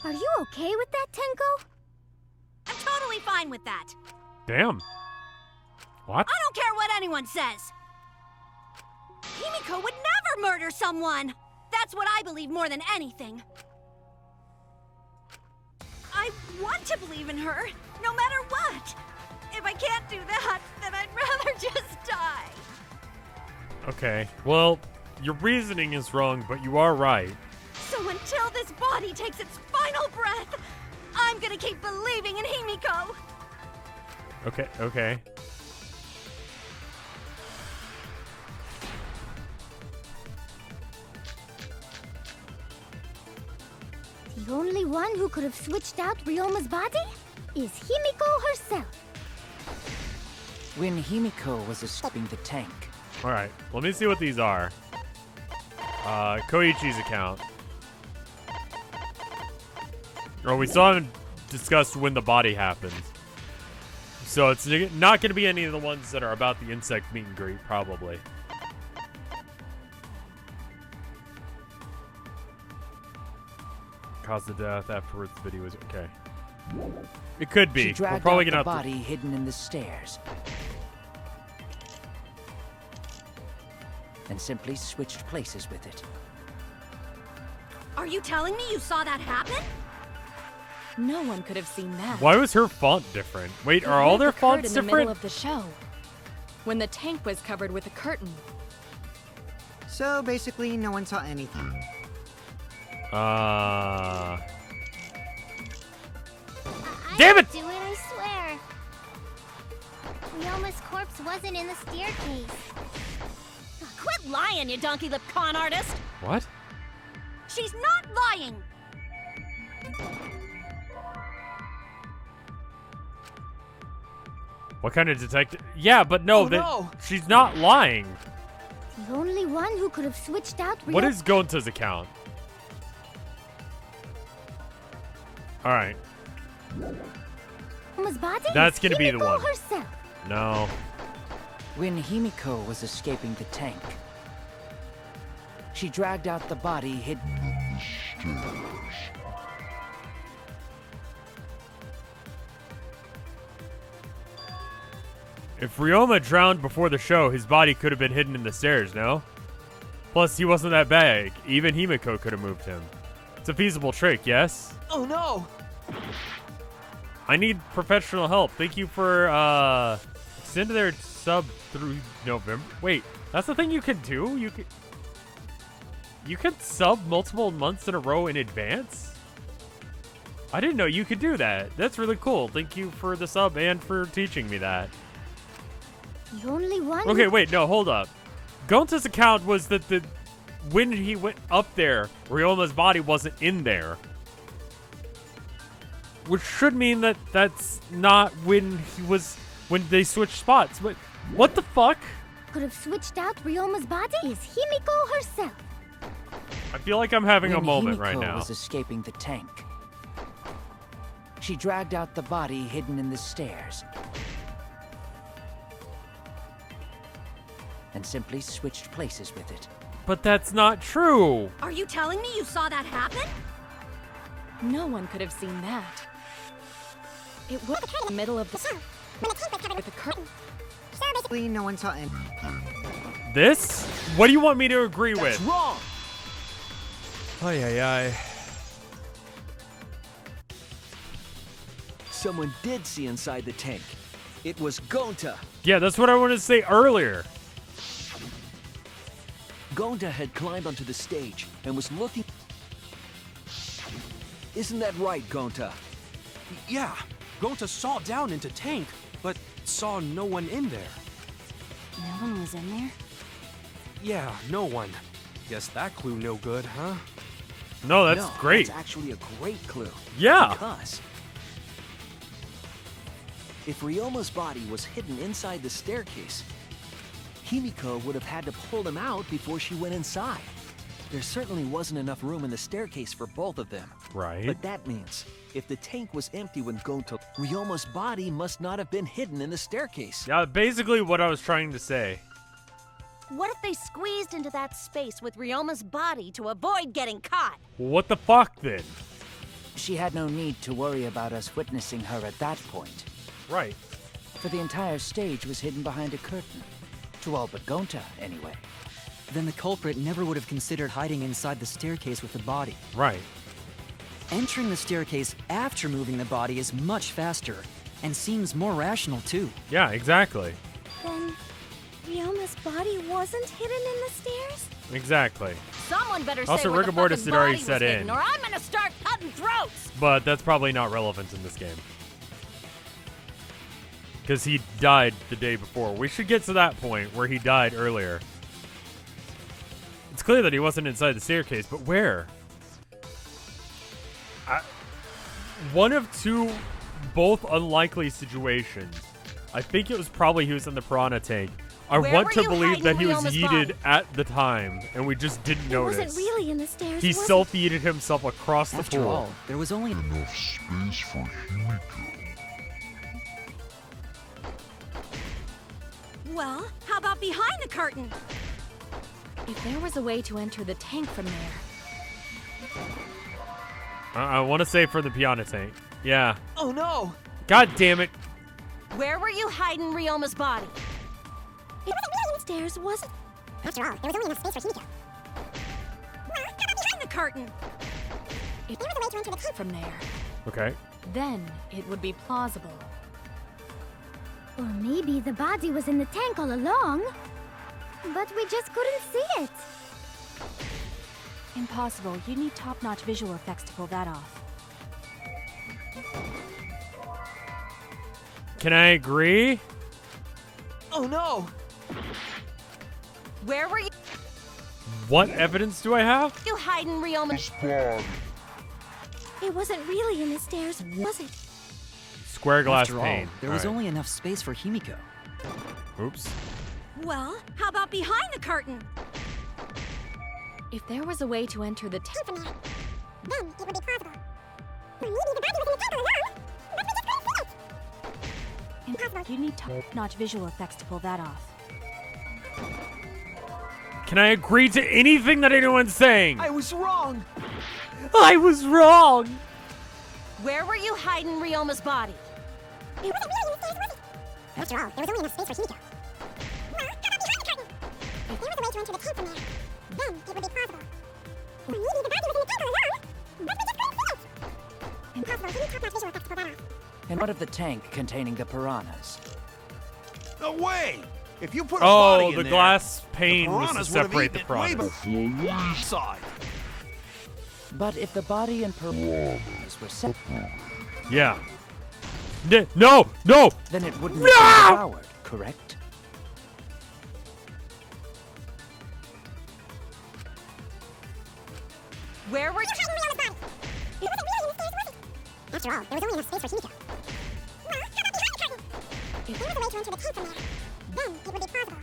Are you okay with that, Tenko? I'm totally fine with that. Damn. What? I don't care what anyone says. Himiko would never murder someone. That's what I believe more than anything. I want to believe in her, no matter what. If I can't do that, then I'd rather just die. Okay. Well, your reasoning is wrong, but you are right. So until this body takes its final breath, I'm gonna keep believing in Himiko. Okay, okay. The only one who could have switched out Ryoma's body is Himiko herself. When Himiko was escaping the tank. Alright, let me see what these are. Koichi's account. Oh, we still haven't discussed when the body happened. So it's not going to be any of the ones that are about the insect meet and greet, probably. Cause of death afterwards, the video was okay. It could be. She We're dragged probably out gonna the have to. body hidden in the stairs. And simply switched places with it. Are you telling me you saw that happen? No one could have seen that. Why was her font different? Wait, It are all would their have occurred fonts in the middle different? of the show, when the tank was covered with a curtain. So basically, no one saw anything. Damn it! Do it, I swear. Ryoma's corpse wasn't in the staircase. Quit lying, you donkey-lipped con artist! What? She's not lying! What kind of detective? Yeah, but no, Oh, no. she's not lying. The only one who could have switched out What is Gonta's account? All right, Ryoma's body? That's is gonna be the Himiko one. herself. no. When Himiko was escaping the tank, she dragged out the body hidden in the stairs. If Ryoma drowned before the show, his body could have been hidden in the stairs, no? Plus, he wasn't that big. Even Himiko could have moved him. It's a feasible trick, yes? Oh no! I need professional help. Thank you for extending their sub through November. Wait, that's the thing you can do? You can sub multiple months in a row in advance? I didn't know you could do that. That's really cool. Thank you for the sub and for teaching me that. The only one. Okay, wait, no, hold up. Gonta's account was that when he went up there, Ryoma's body wasn't in there. Which should mean that that's not when they switched spots. But what the fuck? Could have switched out Ryoma's body is Himiko herself. I feel like I'm having a When moment Himiko right now. was escaping the tank, she dragged out the body hidden in the stairs. And simply switched places with it. But that's not true. Are you telling me you saw that happen? No one could have seen that. It was in the middle of the with a curtain. Basically, no one saw anything. This? What do you want me to agree That's with? wrong! Ay, ay, ay. Someone did see inside the tank. It was Gonta. Yeah, that's what I wanted to say earlier. Gonta had climbed onto the stage and was looking... Isn't that right, Gonta? Yeah, Gonta saw down into tank, but saw no one in there. No one was in there? Yeah, no one. Guess that clue no good, huh? No, that's No, great. That's actually a great clue. Yeah. Because if Ryoma's body was hidden inside the staircase, Himiko would have had to pull him out before she went inside. There certainly wasn't enough room in the staircase for both of them. Right. But that means if the tank was empty when Gonta, Ryoma's body must not have been hidden in the staircase. Yeah, basically what I was trying to say. What if they squeezed into that space with Ryoma's body to avoid getting caught? What the fuck then? She had no need to worry about us witnessing her at that point, Right. for the entire stage was hidden behind a curtain. To all but Gonta, anyway. Then the culprit never would have considered hiding inside the staircase with the body. Right. Entering the staircase after moving the body is much faster, and seems more rational too. Yeah, exactly. Then Ryoma's body wasn't hidden in the stairs? Exactly. Someone better say Also, where rigor the mortis fucking had already body set was in. hidden, or I'm gonna start cutting throats! But that's probably not relevant in this game. Because he died the day before. We should get to that point where he died earlier. It's clear that he wasn't inside the staircase, but where? One of two, both unlikely situations. I think it was probably he was in the piranha tank. I Where want were to you believe that hiding he was Ryoma's yeeted body? at the time, and we just didn't He notice. wasn't really in the stairs. He was self-yeeted himself across the After pool. all, there was only Enough space for Himiko. Well, how about behind the curtain? If there was a way to enter the tank from there, I want to say for the piranha tank. Yeah. Oh no! God damn it. Where were you hiding Ryoma's body? It wasn't really in the stairs, was it? After all, there was only enough space for Himiko. Behind the curtain. If there was a way to enter the tank From there. Okay. Then it would be plausible. Or maybe the body was in the tank all along. But we just couldn't see it. Impossible. You need top-notch visual effects to pull that off. Can I agree? Oh no! Where were you What evidence do I have? hiding Ryoma's It wasn't really in the stairs, was it? Square glass After all, pane. there was only enough space for Himiko. Oops. Well, how about behind the curtain? If there was a way to enter the tank. From there. Then it would be plausible. Or maybe the body was in the tank all along. But we just couldn't see it. Impossible. You need top-notch visual effects to pull that off. Can I agree to anything that anyone's saying? I was wrong! I was wrong. Where were you hiding Ryoma's body? It wasn't really in the stairs, was it? After all, there was only enough space for Himiko. Well, how about behind the curtain? If there was a way to enter the tank from there, then it would be plausible. Or maybe the body was in the tank all along. But we just couldn't see it. Impossible. You need top-notch visual effects to pull that off. And what of the tank containing the piranhas? No way! If you put a body Oh, in the there, glass pane was to piranhas would have separate the eaten it way piranhas. before we saw it. But if the body and piranhas were separate, Yeah. No! No! then it wouldn't No! have been devoured, correct? Where were you hiding Ryoma's body? It wasn't really in the stairs, was it? After all, there was only enough space for Himiko. Well, how about behind the curtain? If there was a way to enter the tank from there, then it would be plausible.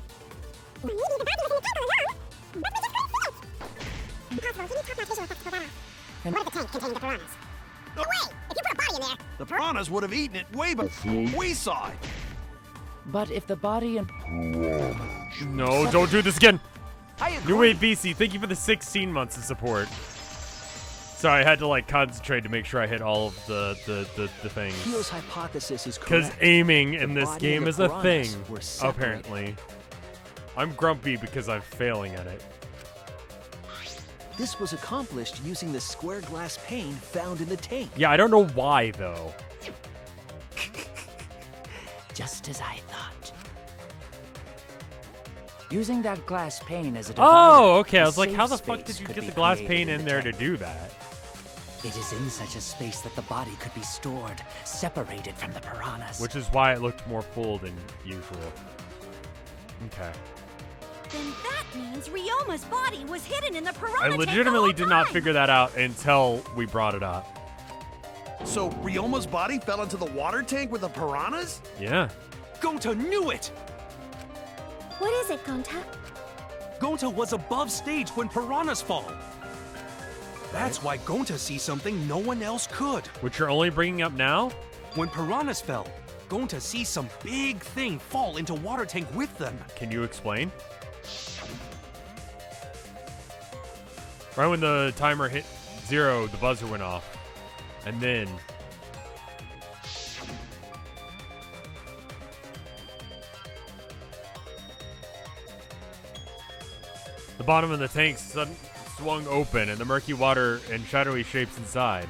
Or maybe the body was in the tank all along. But we just couldn't see it. Impossible. You need top-notch visual effects to pull that off. And what of the tank containing the piranhas? No way! If you put a body in there, The piranhas would have eaten it way before we saw it. But if the body and No, don't do this again. I agree. New Wave BC, thank you for the 16 months of support. Sorry, I had to like concentrate to make sure I hit all of the things. Kyo's hypothesis is Because correct. aiming in The this body game and is the a thing, piranhas were separated. apparently. I'm grumpy because I'm failing at it. This was accomplished using the square glass pane found in the tank. Yeah, I don't know why though. just as I thought. Using that glass pane as a divider, Oh, okay. I a was like, safe how the fuck space did you could get be the glass created pane in the there to tank. do that? It is in such a space that the body could be stored, separated from the piranhas. Which is why it looked more full than usual. Okay. Then that means Ryoma's body was hidden in the piranha I tank legitimately the did whole not time. figure that out until we brought it up. So Ryoma's body fell into the water tank with the piranhas? Yeah. Gonta knew it! what is it, Gonta? Gonta was above stage when piranhas fall. That's why Gonta sees something no one else could. Which you're only bringing up now? When piranhas fell, Gonta sees some big thing fall into water tank with them. Can you explain? Right when the timer hit 0, the buzzer went off. And then... the bottom of the tank swung open, and the murky water and shadowy shapes inside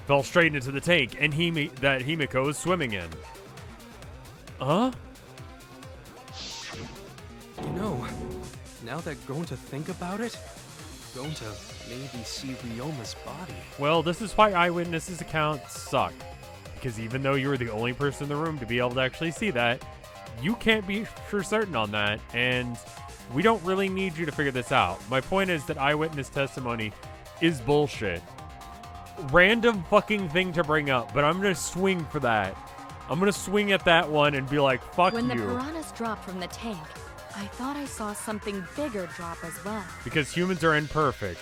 fell straight into the tank, and that Himiko was swimming in. Huh? You know, now that Gonta think about it, Gonta maybe see Ryoma's body. Well, this is why eyewitnesses' accounts suck. Because even though you were the only person in the room to be able to actually see that, you can't be for certain on that, and we don't really need you to figure this out. My point is that eyewitness testimony is bullshit. Random fucking thing to bring up, but I'm gonna swing for that. I'm gonna swing at that one and be like, fuck When the you. piranhas dropped from the tank, I thought I saw something bigger drop as well. Because humans are imperfect.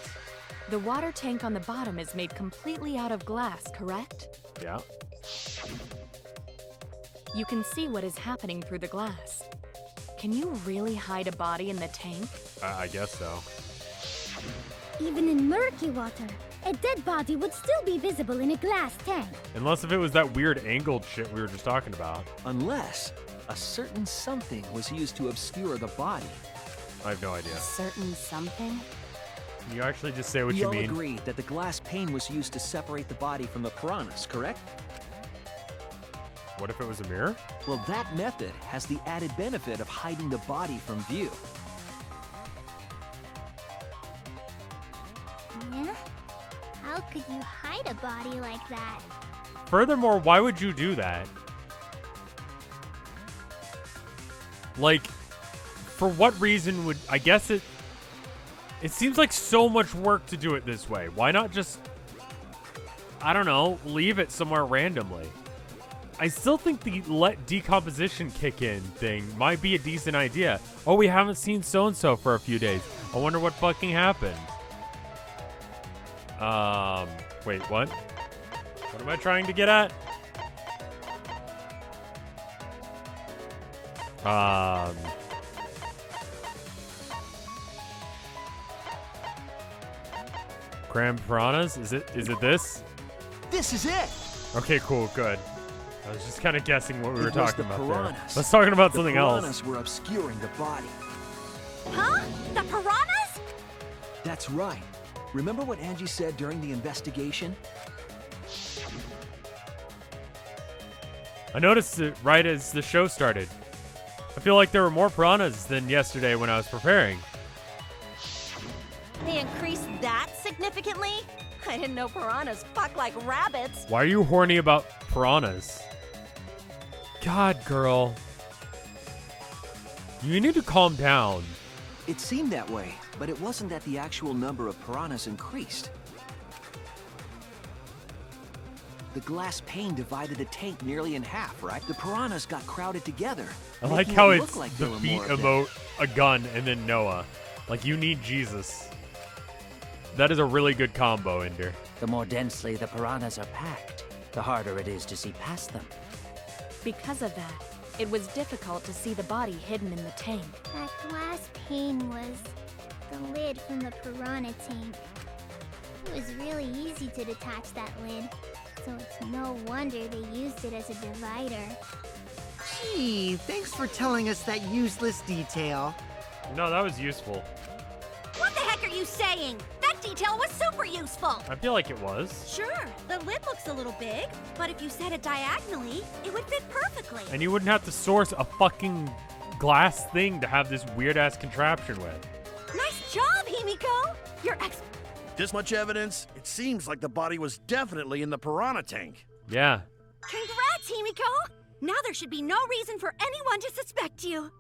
The water tank on the bottom is made completely out of glass, correct? Yeah. You can see what is happening through the glass. Can you really hide a body in the tank? I guess so. Even in murky water, a dead body would still be visible in a glass tank. Unless if it was that weird angled shit we were just talking about. Unless a certain something was used to obscure the body. I have no idea. Certain something? Can you actually just say what We you all mean? agree that the glass pane was used to separate the body from the piranhas, correct? What if it was a mirror? Well, that method has the added benefit of hiding the body from view. Yeah? How could you hide a body like that? Furthermore, why would you do that? Like, for what reason would... I guess it seems like so much work to do it this way. Why not just, I don't know, leave it somewhere randomly? I still think the let decomposition kick in thing might be a decent idea. Oh, we haven't seen so-and-so for a few days. I wonder what fucking happened. Wait, what? What am I trying to get at? Cram piranhas? Is it this? This is it! Okay, cool, good. I was just kind of guessing what we were talking about there. Piranhas. Let's talking about something The else. piranhas were obscuring the body. Huh? The piranhas? That's right. Remember what Angie said during the investigation? I noticed it right as the show started. I feel like there were more piranhas than yesterday when I was preparing. They increased that significantly? I didn't know piranhas fuck like rabbits. Why are you horny about piranhas? God, girl. You need to calm down. It seemed that way, but it wasn't that the actual number of piranhas increased. The glass pane divided the tank nearly in half, right? The piranhas got crowded together. I like making how it look it's like the there were feet more of them. emote, a gun, and then Noah. Like, you need Jesus. That is a really good combo, Ender. The more densely the piranhas are packed, the harder it is to see past them. Because of that, it was difficult to see the body hidden in the tank. That glass pane was the lid from the piranha tank. It was really easy to detach that lid, so it's no wonder they used it as a divider. Gee, thanks for telling us that useless detail. No, that was useful. What the heck are you saying? That detail was super useful. I feel like it was. Sure, the lid looks a little big, but if you set it diagonally, it would fit perfectly. And you wouldn't have to source a fucking glass thing to have this weird-ass contraption with. Nice job, Himiko! You're This much evidence? It seems like the body was definitely in the piranha tank. Yeah. Congrats, Himiko! Now there should be no reason for anyone to suspect you.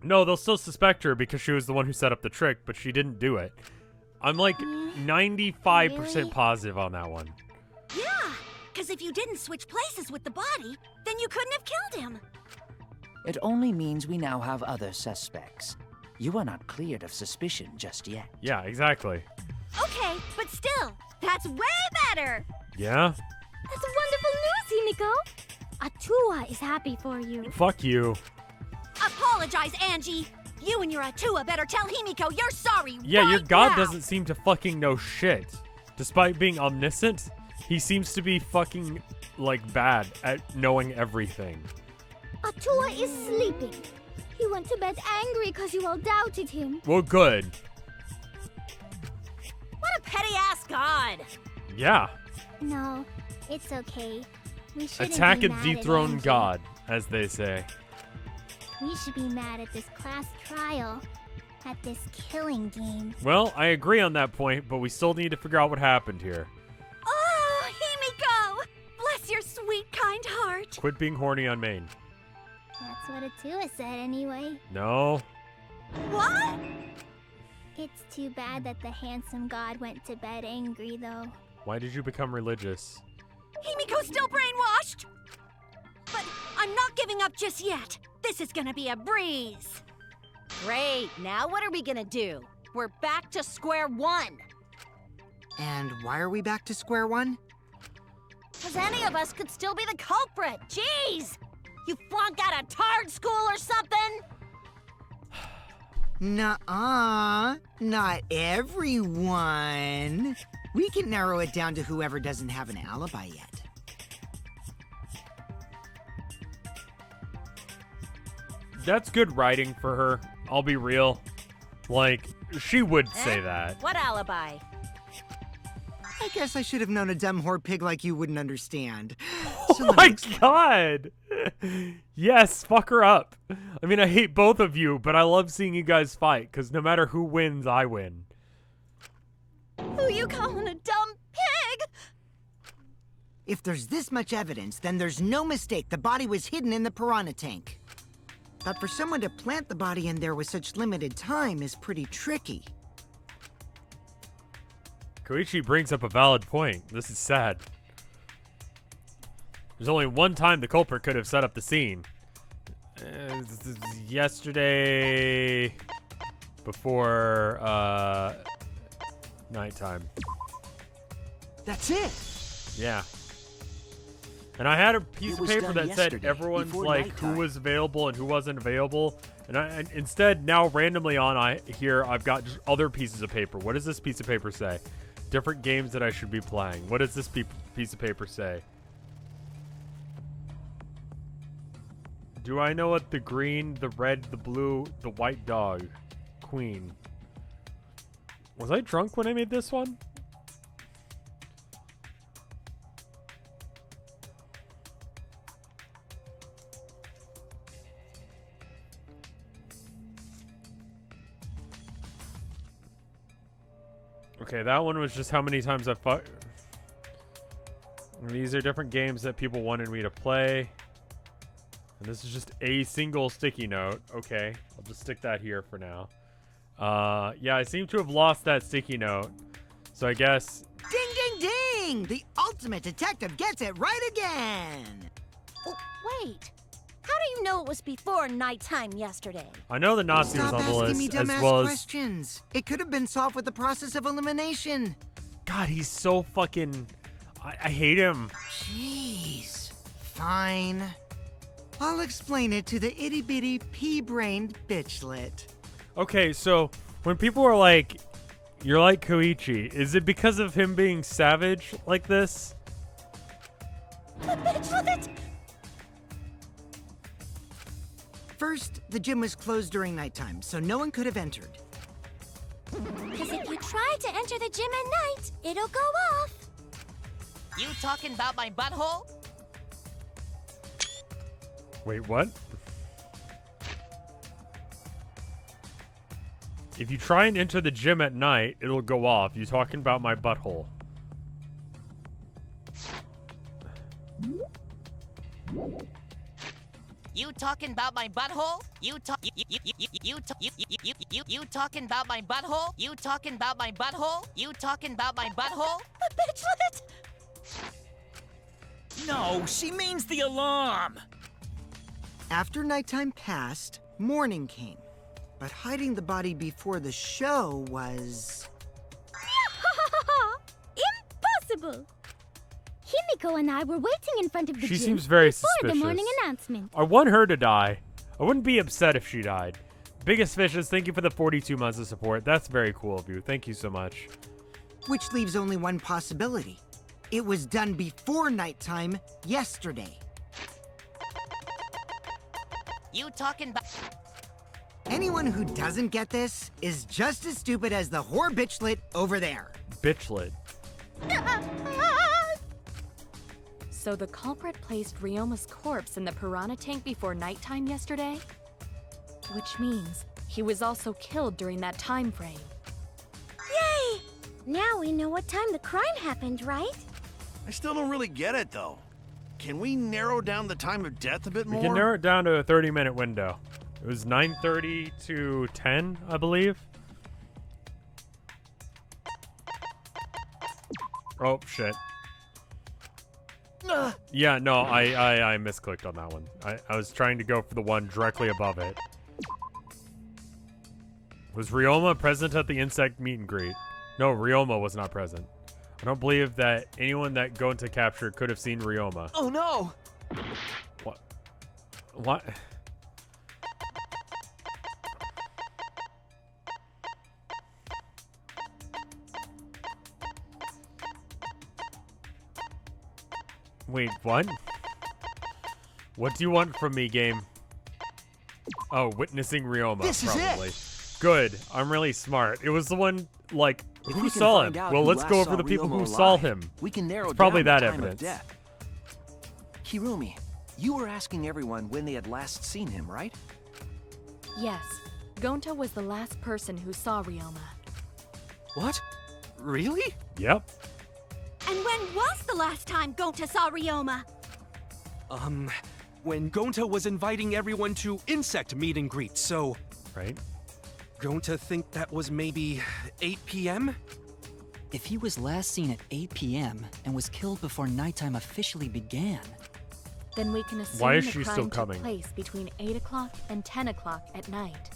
No, they'll still suspect her because she was the one who set up the trick, but she didn't do it. I'm like 95% Really? positive on that one. Yeah, because if you didn't switch places with the body, then you couldn't have killed him. It only means we now have other suspects. You are not cleared of suspicion just yet. Yeah, exactly. Okay, but still, that's way better. Yeah? That's wonderful news, Himiko! Atua is happy for you. Fuck you. Apologize, Angie. You and your Atua better tell Himiko you're sorry. Yeah, right your god now. doesn't seem to fucking know shit. Despite being omniscient, he seems to be fucking, like, bad at knowing everything. Atua is sleeping. He went to bed angry because you all doubted him. Well, good. What a petty-ass god. Yeah. No, it's okay. We shouldn't Attack be a mad at dethroned Angie. god, as they say. We should be mad at this class trial. At this killing game. Well, I agree on that point, but we still need to figure out what happened here. Oh, Himiko! Bless your sweet, kind heart. Quit being horny on main. That's what Atua said anyway. No. What? It's too bad that the handsome god went to bed angry, though. Why did you become religious? Himiko's still brainwashed. But I'm not giving up just yet. This is gonna be a breeze. Great, now what are we gonna do? We're back to square one. And why are we back to square one? Because any of us could still be the culprit. Jeez! You flunked out of tard school or something? Nuh-uh. Not everyone. We can narrow it down to whoever doesn't have an alibi yet. That's good writing for her. I'll be real. Like, she would say that. What alibi? I guess I should have known a dumb whore pig like you wouldn't understand. Oh my god! Yes, fuck her up. I mean, I hate both of you, but I love seeing you guys fight, because no matter who wins, I win. Who you calling a dumb pig? If there's this much evidence, then there's no mistake the body was hidden in the piranha tank. But for someone to plant the body in there with such limited time is pretty tricky. Koichi brings up a valid point. This is sad. There's only one time the culprit could have set up the scene. Yesterday before nighttime. That's it. Yeah. And I had a piece It of was paper done that said yesterday, everyone's before like nighttime. who was available and who wasn't available. And instead now randomly on I've got just other pieces of paper. What does this piece of paper say? Different games that I should be playing. What does this piece of paper say? Do I know what the green, the red, the blue, the white dog, queen? Was I drunk when I made this one? Okay, that one was just how many times I fought. These are different games that people wanted me to play. And this is just a single sticky note. Okay, I'll just stick that here for now. Yeah, I seem to have lost that sticky note. So I guess... Ding, ding, ding! The ultimate detective gets it right again! Oh, wait. How do you know it was before nighttime yesterday? I know the Nazi was Stop on the asking list, me as dumbass well as... questions. It could have been solved with the process of elimination. God, he's so fucking... I hate him. Jeez. Fine. I'll explain it to the itty-bitty pea-brained bitchlet. Okay, so when people are like, you're like Koichi, is it because of him being savage like this? The bitchlet! First, the gym was closed during nighttime, so no one could have entered. Because if you try to enter the gym at night, it'll go off. You talking about my butthole? Wait, what? If you try and enter the gym at night, it'll go off. You talking about my butthole? You talking about my butthole? You talking about my butthole? You talking about my butthole? You talking about my butthole? The bitchlet! No, she means the alarm. After nighttime passed, morning came. But hiding the body before the show was... Impossible! Himiko and I were waiting in front of the She gym seems very before suspicious. the morning announcement. I want her to die. I wouldn't be upset if she died. Biggest Fishes, thank you for the 42 months of support. That's very cool of you. Thank you so much. Which leaves only one possibility. It was done before nighttime yesterday. You talking about... Anyone who doesn't get this is just as stupid as the whore bitchlet over there. Bitchlet. So the culprit placed Ryoma's corpse in the piranha tank before nighttime yesterday? Which means he was also killed during that time frame. Yay! Now we know what time the crime happened, right? I still don't really get it, though. Can we narrow down the time of death a bit We more? can narrow it down to a 30-minute window. It was 9:30 to 10, I believe. Oh, shit. Yeah, no, I misclicked on that one. I was trying to go for the one directly above it. Was Ryoma present at the insect meet and greet? No, Ryoma was not present. I don't believe that anyone that Gonta captured could have seen Ryoma. Oh no! What? Wait, what? What do you want from me, game? Oh, witnessing Ryoma, This is it. probably. Good. I'm really smart. It was the one, like, If who we can saw him? find out Well, who let's last go saw over the people Ryoma who saw alive, him. We can narrow It's probably down that the time evidence. Of death. Hirumi, you were asking everyone when they had last seen him, right? Yes, Gonta was the last person who saw Ryoma. What? Really? Yep. And when was the last time Gonta saw Ryoma? When Gonta was inviting everyone to insect meet and greet, so... Right. Gonta think that was maybe 8 p.m.? If he was last seen at 8 p.m. and was killed before nighttime officially began, Then we can assume Why is the she crime still took coming? place between 8 o'clock and 10 o'clock at night.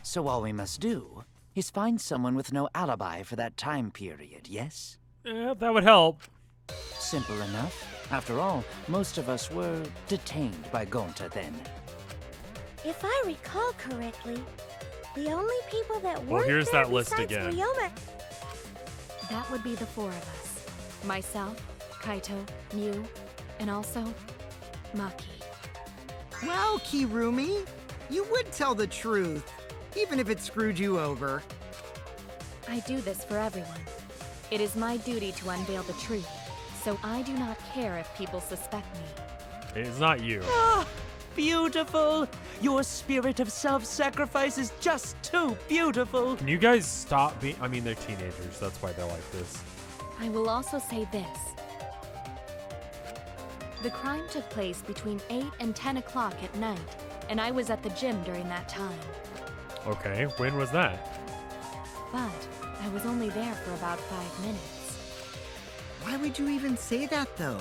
So all we must do is find someone with no alibi for that time period, yes? Yeah, that would help. Simple enough. After all, most of us were detained by Gonta then. If I recall correctly, the only people that Well, weren't here's there that list besides again. Ryoma. That would be the 4 of us. Myself, Kaito, Mew, and also Maki. Well, Kirumi, you would tell the truth, even if it screwed you over. I do this for everyone. It is my duty to unveil the truth, so I do not care if people suspect me. It's not you. Ah, beautiful! Your spirit of self-sacrifice is just too beautiful! Can you guys stop being... I mean, they're teenagers. That's why they're like this. I will also say this. The crime took place between 8 and 10 o'clock at night, and I was at the gym during that time. Okay, when was that? But I was only there for about 5 minutes. Why would you even say that, though?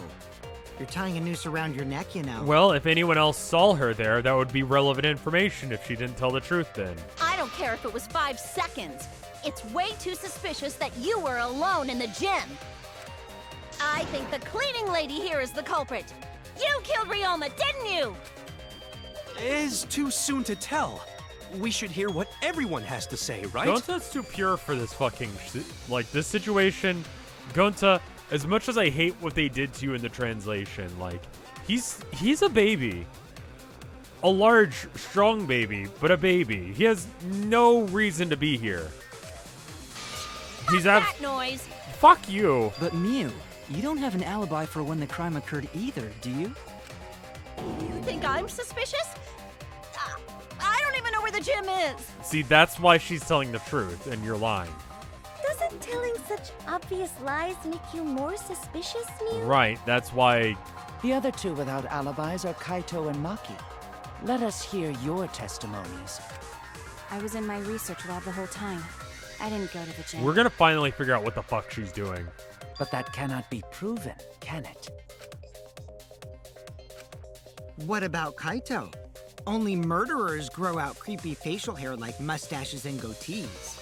You're tying a noose around your neck, you know. Well, if anyone else saw her there, that would be relevant information if she didn't tell the truth then. I don't care if it was 5 seconds. It's way too suspicious that you were alone in the gym. I think the cleaning lady here is the culprit. You killed Ryoma, didn't you? It's too soon to tell. We should hear what everyone has to say, right? Gonta's too pure for this fucking... Like, this situation, Gonta, as much as I hate what they did to you in the translation, like, he's a baby. A large, strong baby, but a baby. He has no reason to be here. What's that noise? Fuck you. But Mew, you don't have an alibi for when the crime occurred either, do you? You think I'm suspicious? I don't even know where the gym is. See, that's why she's telling the truth, and you're lying. Doesn't telling such obvious lies make you more suspicious, Mew? Right, that's why... The other two without alibis are Kaito and Maki. Let us hear your testimonies. I was in my research lab the whole time. I didn't go to the gym. We're gonna finally figure out what the fuck she's doing. But that cannot be proven, can it? What about Kaito? Only murderers grow out creepy facial hair like mustaches and goatees.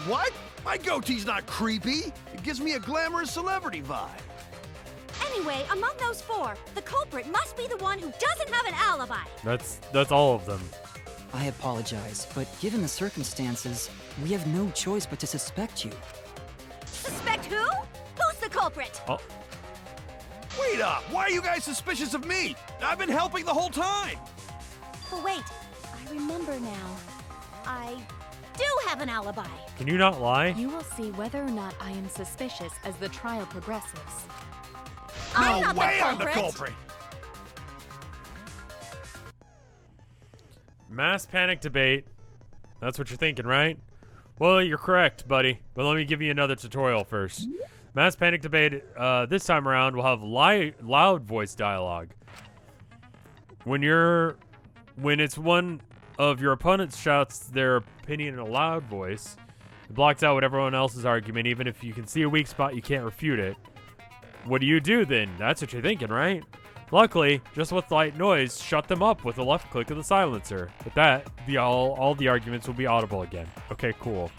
What? My goatee's not creepy. It gives me a glamorous celebrity vibe. Anyway, among those 4, the culprit must be the one who doesn't have an alibi. That's all of them. I apologize, but given the circumstances, we have no choice but to suspect you. Suspect who? Who's the culprit? Oh. Wait up! Why are you guys suspicious of me? I've been helping the whole time! Oh, wait. I remember now. I do have an alibi. Can you not lie? You will see whether or not I am suspicious as the trial progresses. No not the way I'm the culprit. culprit! Mass panic debate. That's what you're thinking, right? Well, you're correct, buddy. But let me give you another tutorial first. Mass panic debate, this time around, we'll have loud voice dialogue. When it's one of your opponents shouts their opinion in a loud voice, it blocks out what everyone else's argument. Even if you can see a weak spot, you can't refute it. What do you do then? That's what you're thinking, right? Luckily, just with light noise, shut them up with the left click of the silencer. With that, all the arguments will be audible again. Okay, cool.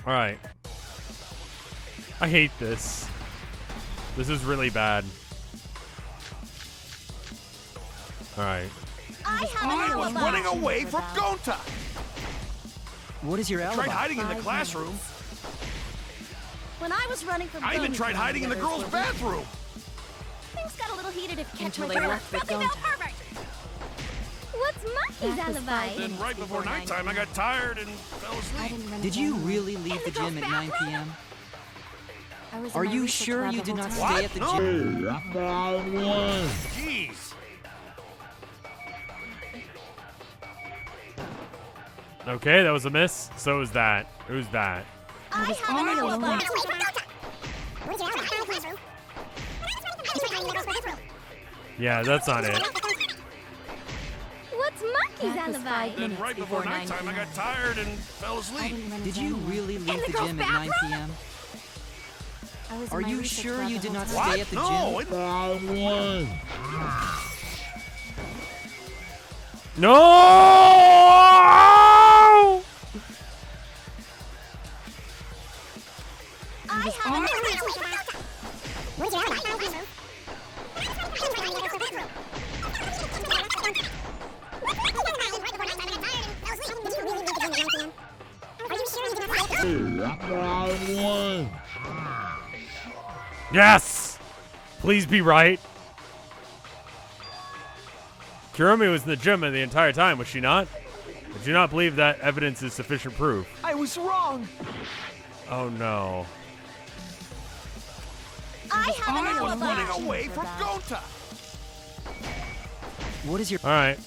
Alright. I hate this. This is really bad. Alright. I have an I was alibi. running away from Gonta! What is your alibi? Tried hiding in the 5 classroom. minutes. When I was running from I even tried hiding in the girls' bathroom. Things got a little heated if you catch Until my they drift. left with Filthy Gonta. male pervert! What's Monkey's That was alibi? 5 Then minutes right before nighttime, I got tired and fell I asleep. didn't run Did the you gym. really leave the gym at 9 p.m.? I was in Are my you research sure lab you the did whole not time. stay at the gym? Jeez. Okay, that was a miss. So was that. Who's that? I was have on an the alibi. Yeah, that's not it. What's Monkey's That was alibi? 5 Then minutes right before 9 nighttime, I p.m. got tired and fell I asleep. didn't run Did the you gym. really leave the girls' gym at 9 p.m.? I was in Are my you research sure lab you the did whole not time. stay What? at the No, gym? No! I have an Yes! Please be right. Kurumi was in the gym the entire time, was she not? Did you not believe that evidence is sufficient proof? I was wrong. Oh no. I have an I was alibi. running away from Gonta. What is your... Alright.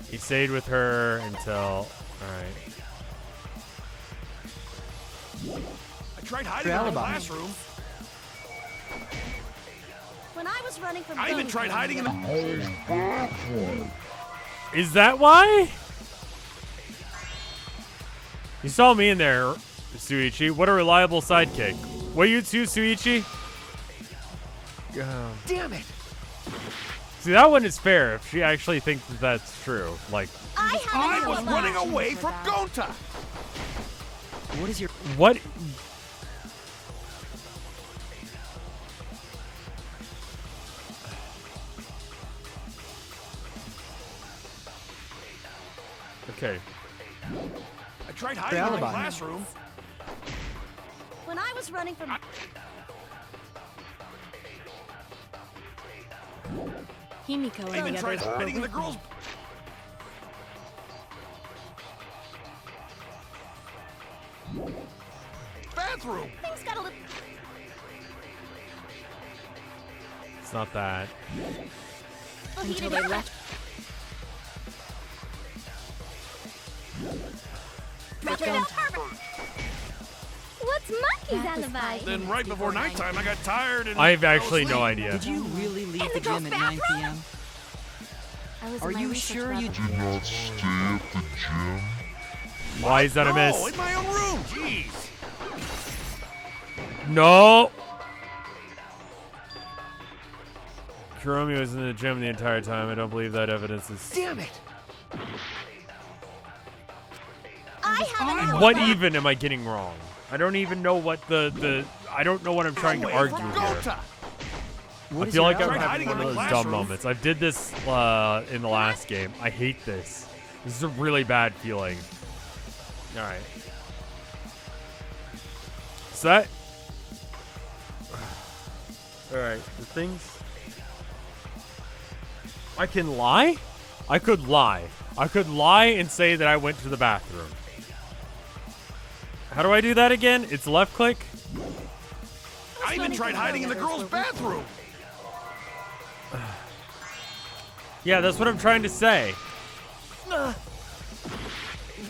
He stayed with her until... Alright. I tried hiding in the alibi. classroom. When I was running from I even Gonta, tried hiding in the... Is that why? You saw me in there, Suichi. What a reliable sidekick. What you too, Suichi? Damn it. See, that one is fair if she actually thinks that that's true. Like, I have I an was alibi. running away from Gonta. What is your... what? Okay. I tried hiding in the alibi. classroom. When I was running from Himiko I and even the tried others were hiding in the with girls' me. bathroom. things got a little It's not that. Until they left. Filthy male pervert. What's Monkey's That was alibi? 5 Then minutes right before 9 nighttime, I got tired and I have fell actually asleep. no idea. Did you really leave the gym at 9 p.m.? I was Are in my you research sure lab you... the Did not stay at the gym. Why is that a No, miss? in my own room. Jeez. No! Kurumi was in the gym the entire time. I don't believe that evidence is... Damn it. I have an alibi. What even am I getting wrong? I don't even know what the I don't know what I'm trying to Away argue from here. Gonta. What I is feel your like I'm alibi? hiding having one in of the those dumb classroom. moments. I did this in the last game. I hate this. This is a really bad feeling. All right. Set. All right. The things. I can lie. I could lie. I could lie and say that I went to the bathroom. How do I do that again? It's left click. I even tried hiding in the girls' bathroom. Yeah, that's what I'm trying to say.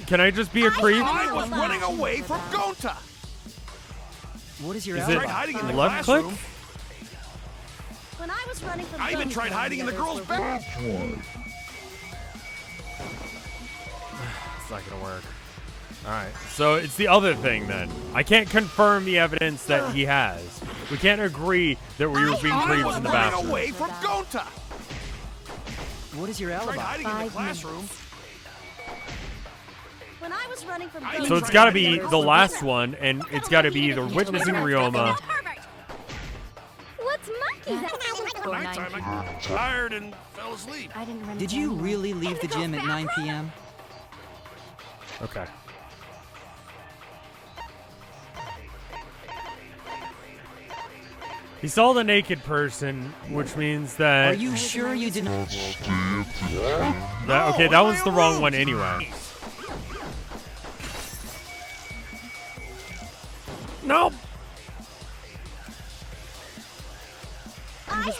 Can I just be a creep? I was running away from Gonta. What is your Is I it tried hiding in the left click? classroom. When I was running from I even Gonta, tried hiding in the girls' bathroom. It's not gonna work. All right, so it's the other thing then. I can't confirm the evidence that he has. We can't agree that we were being I creeps was in the running bathroom. away from Gonta. What is your Tried alibi? hiding in the 5 classroom. when I was running from I Gonta, So it's got to be the last one, and it's got to be either witnessing Ryoma. What's Monkey's alibi? Before 9 Nighttime, p.m. I got tired and fell asleep. I didn't run Did the you gym. really leave the gym at 9 p.m.? Okay. He saw the naked person, which means that... Are you sure you did not... Okay, that was the wrong one anyway. Nope.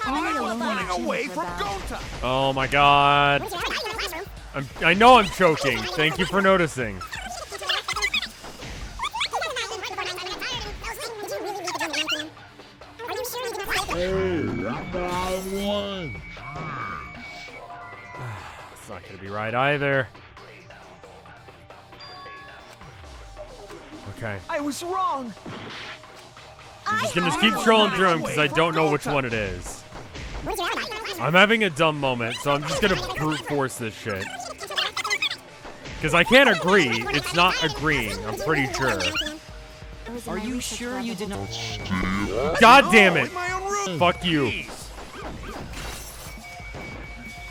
Running away from Gonta! Oh my god. I know I'm choking. Thank you for noticing. Hey, I won. It's not gonna be right either. Okay. I was wrong. I'm just gonna keep scrolling through them because I don't know which one it is. I'm having a dumb moment, so I'm just gonna brute force this shit. Because I can't agree. It's not agreeing, I'm pretty sure. Are you sure you did not... God damn it! Fuck you.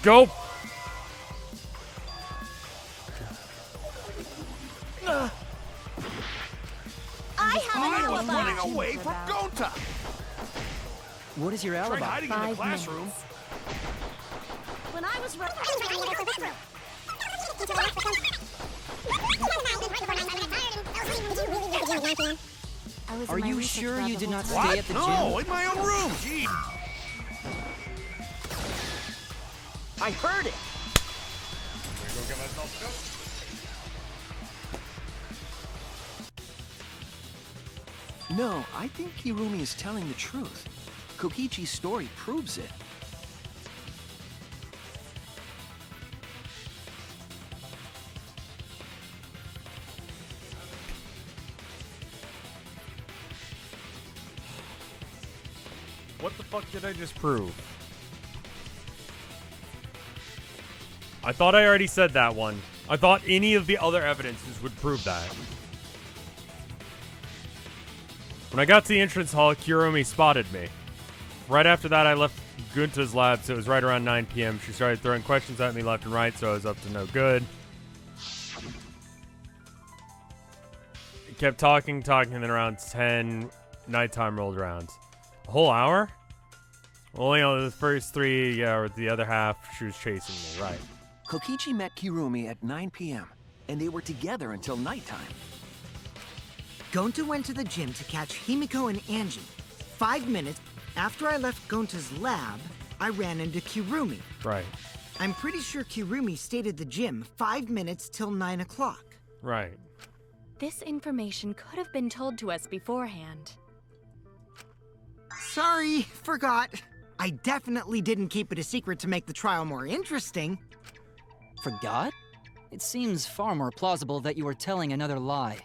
Go! I'm running away from Gonta! What is your alibi? Hiding in the classroom. When I was Are you sure you did not What? stay at the gym? No, in my own room. Gee. I heard it. No, I think Kirumi is telling the truth. Kokichi's story proves it. What the fuck did I just prove? I thought I already said that one. I thought any of the other evidences would prove that. When I got to the entrance hall, Kirumi spotted me. Right after that, I left Gunta's lab, so it was right around 9 p.m. She started throwing questions at me left and right, so I was up to no good. Kept talking, and then around 10, nighttime rolled around. A whole hour? Only on the first 3, yeah, or the other half, she was chasing me, right. Kokichi met Kirumi at 9 p.m., and they were together until nighttime. Gonta went to the gym to catch Himiko and Angie. 5 minutes after I left Gonta's lab, I ran into Kirumi. Right. I'm pretty sure Kirumi stayed at the gym 5 minutes till 9 o'clock. Right. This information could have been told to us beforehand. Sorry, forgot. I definitely didn't keep it a secret to make the trial more interesting. Forgot? It seems far more plausible that you were telling another lie.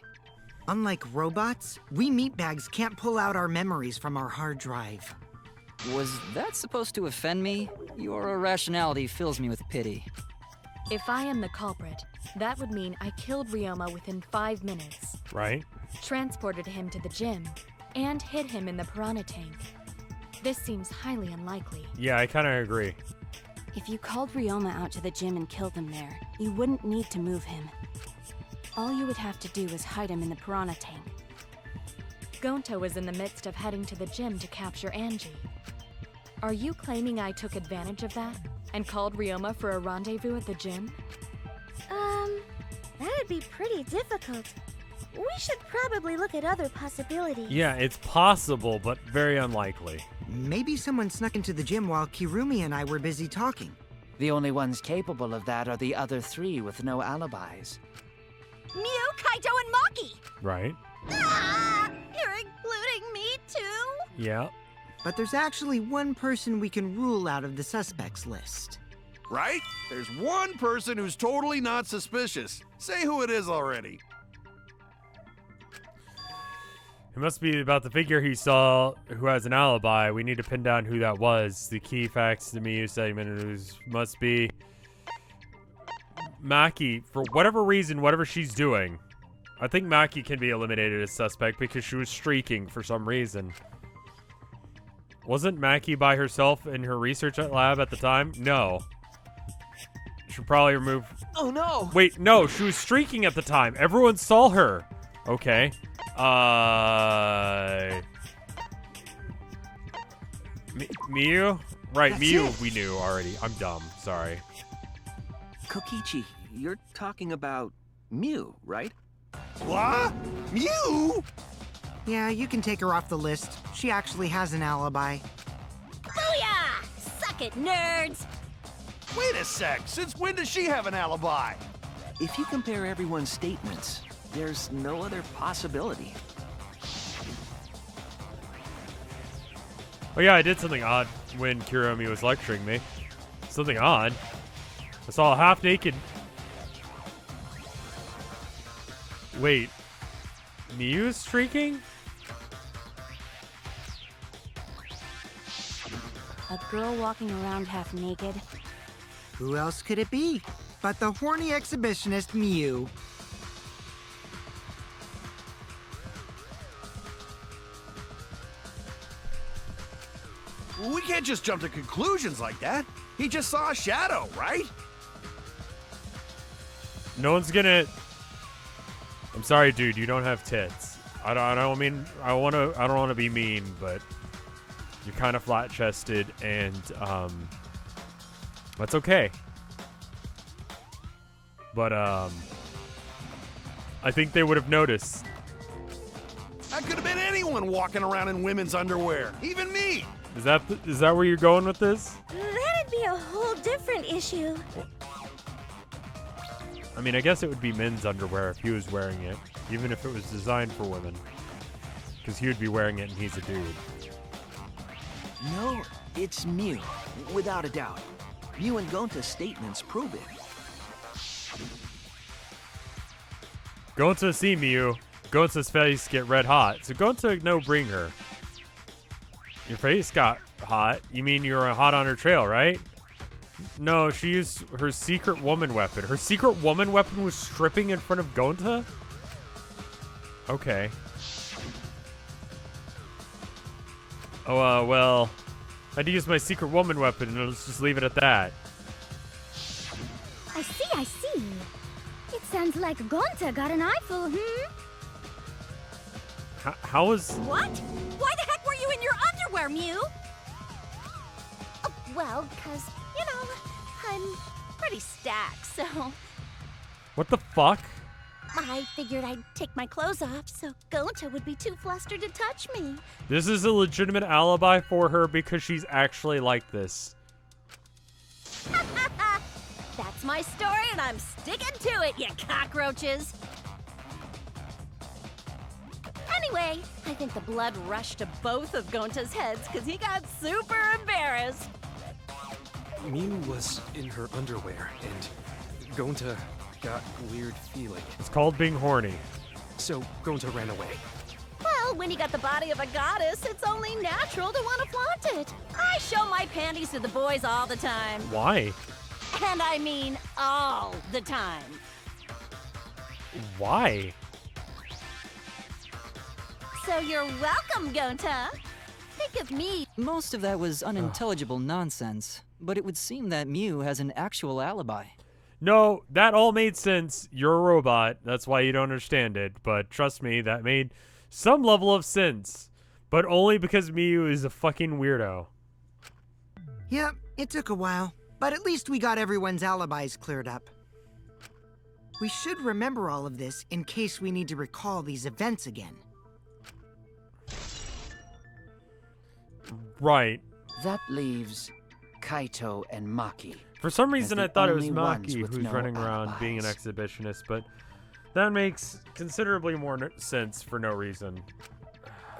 Unlike robots, we meatbags can't pull out our memories from our hard drive. Was that supposed to offend me? Your irrationality fills me with pity. If I am the culprit, that would mean I killed Ryoma within 5 minutes. Right. Transported him to the gym, and hid him in the piranha tank. This seems highly unlikely. Yeah, I kind of agree. If you called Ryoma out to the gym and killed him there, you wouldn't need to move him. All you would have to do is hide him in the piranha tank. Gonta was in the midst of heading to the gym to capture Angie. Are you claiming I took advantage of that and called Ryoma for a rendezvous at the gym? That'd be pretty difficult. We should probably look at other possibilities. Yeah, it's possible, but very unlikely. Maybe someone snuck into the gym while Kirumi and I were busy talking. The only ones capable of that are the other 3 with no alibis. Mew, Kaito, and Maki! Right. Ah, you're including me too? Yeah. But there's actually one person we can rule out of the suspects list. Right? There's one person who's totally not suspicious. Say who it is already. It must be about the figure he saw who has an alibi. We need to pin down who that was. The key facts to me segment must be Maki. For whatever reason, whatever she's doing, I think Maki can be eliminated as suspect because she was streaking for some reason. Wasn't Maki by herself in her research lab at the time? No. Should probably remove... Oh no! Wait, no, she was streaking at the time. Everyone saw her. Okay. Miyu? Right, That's Miyu it. we knew already. I'm dumb. Sorry. Kokichi, you're talking about Mew, right? What? Mew? Yeah, you can take her off the list. She actually has an alibi. Booyah! Suck it, nerds! Wait a sec. Since when does she have an alibi? If you compare everyone's statements, there's no other possibility. Oh yeah, I did something odd when Kuromi was lecturing me. Something odd. I saw a half-naked... Wait. Miyu's streaking? A girl walking around half naked. Who else could it be but the horny exhibitionist Miyu? We can't just jump to conclusions like that. He just saw a shadow, right? No one's gonna... I'm sorry, dude. You don't have tits. I don't mean... I don't want to be mean, but... You're kind of flat-chested, and, that's okay. But, I think they would have noticed. That could have been anyone walking around in women's underwear. Even me. Is that where you're going with this? That'd be a whole different issue. I mean, I guess it would be men's underwear if he was wearing it, even if it was designed for women. Because he would be wearing it and he's a dude. No, it's Mew, without a doubt. Mew and Gonta's statements prove it. Gonta see Miyu. Gonta's face get red hot. So Gonta no bring her. Your face got hot. You mean you were hot on her trail, right? No, she used her secret woman weapon. Her secret woman weapon was stripping in front of Gonta? Okay. Oh, well, I had to use my secret woman weapon, and let's just leave it at that. I see, I see. It sounds like Gonta got an eyeful, How is... What? Why the heck were you in your underwear, Mew? Oh, well, 'cause, you know, I'm pretty stacked, so What the fuck? I figured I'd take my clothes off so Gonta would be too flustered to touch me. This is a legitimate alibi for her because she's actually like this. That's my story, and I'm sticking to it, you cockroaches! Anyway, I think the blood rushed to both of Gonta's heads because he got super embarrassed. Mew was in her underwear, and Gonta got weird feeling. It's called being horny. So Gonta ran away. Well, when you got the body of a goddess, it's only natural to want to flaunt it. I show my panties to the boys all the time. Why? And I mean all the time. Why? So you're welcome, Gonta. Think of me. Most of that was unintelligible nonsense, but it would seem that Mew has an actual alibi. No, that all made sense. You're a robot. That's why you don't understand it. But trust me, that made some level of sense. But only because Miyu is a fucking weirdo. Yep, it took a while, but at least we got everyone's alibis cleared up. We should remember all of this in case we need to recall these events again. Right. That leaves Kaito and Maki. For some reason, I thought it was only ones Maki with who's no running around being an alibis. exhibitionist, but that makes considerably more sense for no reason.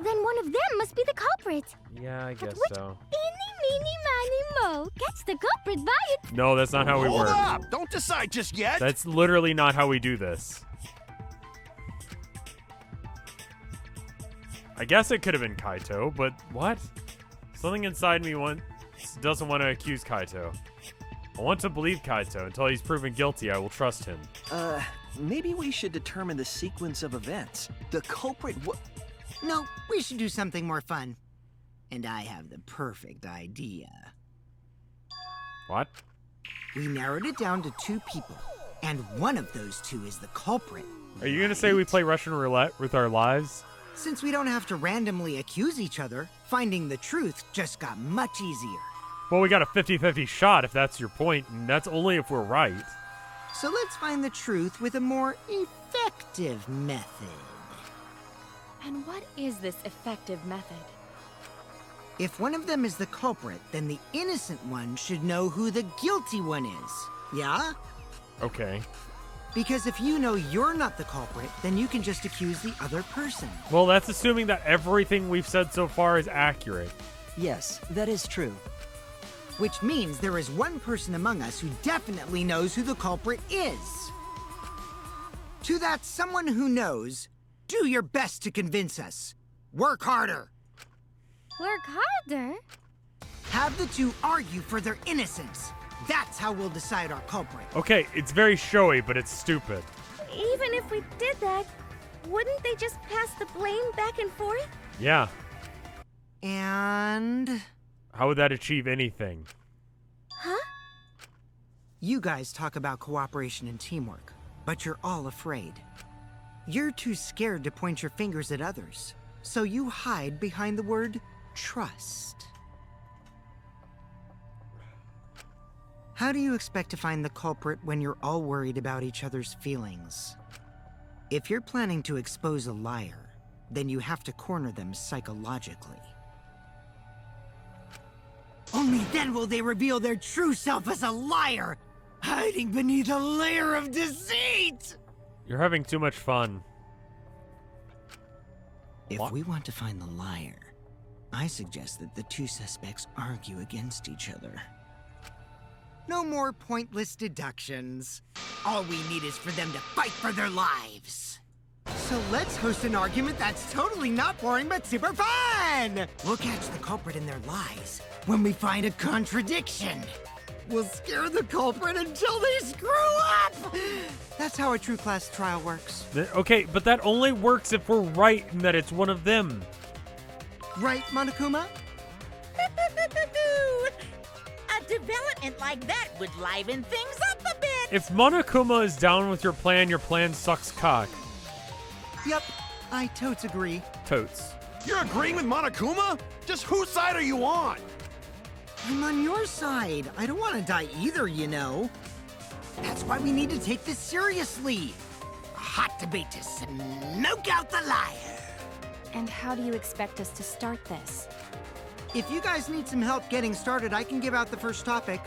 Then one of them must be the culprit. Yeah, I guess so. Eeny, meeny, miny, mo. Catch the culprit by it. No, that's not how we Hold work. up! Don't decide just yet! That's literally not how we do this. I guess it could have been Kaito, but what? Something inside me doesn't want to accuse Kaito. I want to believe Kaito. Until he's proven guilty, I will trust him. Maybe we should determine the sequence of events. The culprit No, we should do something more fun. And I have the perfect idea. What? We narrowed it down to 2 people, and one of those 2 is the culprit. Are you gonna say we play Russian roulette with our lives? Since we don't have to randomly accuse each other, finding the truth just got much easier. Well, we got a 50-50 shot if that's your point, and that's only if we're right. So let's find the truth with a more effective method. And what is this effective method? If one of them is the culprit, then the innocent one should know who the guilty one is. Yeah? Okay. Because if you know you're not the culprit, then you can just accuse the other person. Well, that's assuming that everything we've said so far is accurate. Yes, that is true. Which means there is one person among us who definitely knows who the culprit is. To that someone who knows, do your best to convince us. Work harder. Work harder? Have the 2 argue for their innocence. That's how we'll decide our culprit. Okay, it's very showy, but it's stupid. Even if we did that, wouldn't they just pass the blame back and forth? Yeah. And... How would that achieve anything? Huh? You guys talk about cooperation and teamwork, but you're all afraid. You're too scared to point your fingers at others, so you hide behind the word trust. How do you expect to find the culprit when you're all worried about each other's feelings? If you're planning to expose a liar, then you have to corner them psychologically. Only then will they reveal their true self as a liar, hiding beneath a layer of deceit! You're having too much fun. If we want to find the liar, I suggest that the 2 suspects argue against each other. No more pointless deductions. All we need is for them to fight for their lives. So let's host an argument that's totally not boring but super fun! We'll catch the culprit in their lies when we find a contradiction. We'll scare the culprit until they screw up! That's how a true class trial works. Okay, but that only works if we're right and that it's one of them. Right, Monokuma? A development like that would liven things up a bit. If Monokuma is down with your plan sucks cock. Yep, I totes agree. Totes. You're agreeing with Monokuma? Just whose side are you on? I'm on your side. I don't want to die either, you know. That's why we need to take this seriously. A hot debate to smoke out the liar. And how do you expect us to start this? If you guys need some help getting started, I can give out the first topic.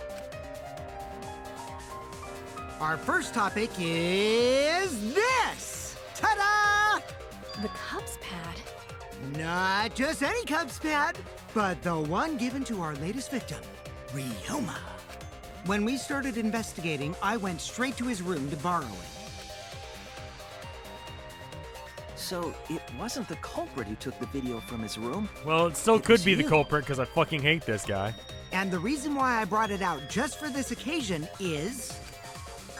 Our first topic is this! Ta-da! The Cubs pad? Not just any Cubs pad, but the one given to our latest victim, Ryoma. When we started investigating, I went straight to his room to borrow it. So it wasn't the culprit who took the video from his room? Well, it still could be the culprit because I fucking hate this guy. And the reason why I brought it out just for this occasion is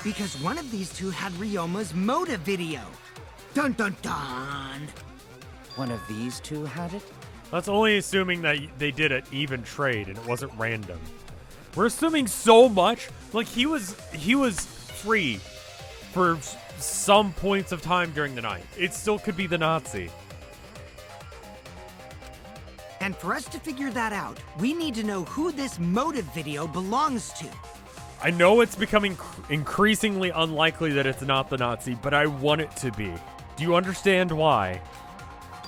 because one of these 2 had Ryoma's motive video. Dun dun dun! One of these 2 had it? That's only assuming that they did an even trade and it wasn't random. We're assuming so much. Like he was free for some points of time during the night. It still could be the Nazi. And for us to figure that out, we need to know who this motive video belongs to. I know it's becoming increasingly unlikely that it's not the Nazi, but I want it to be. Do you understand why?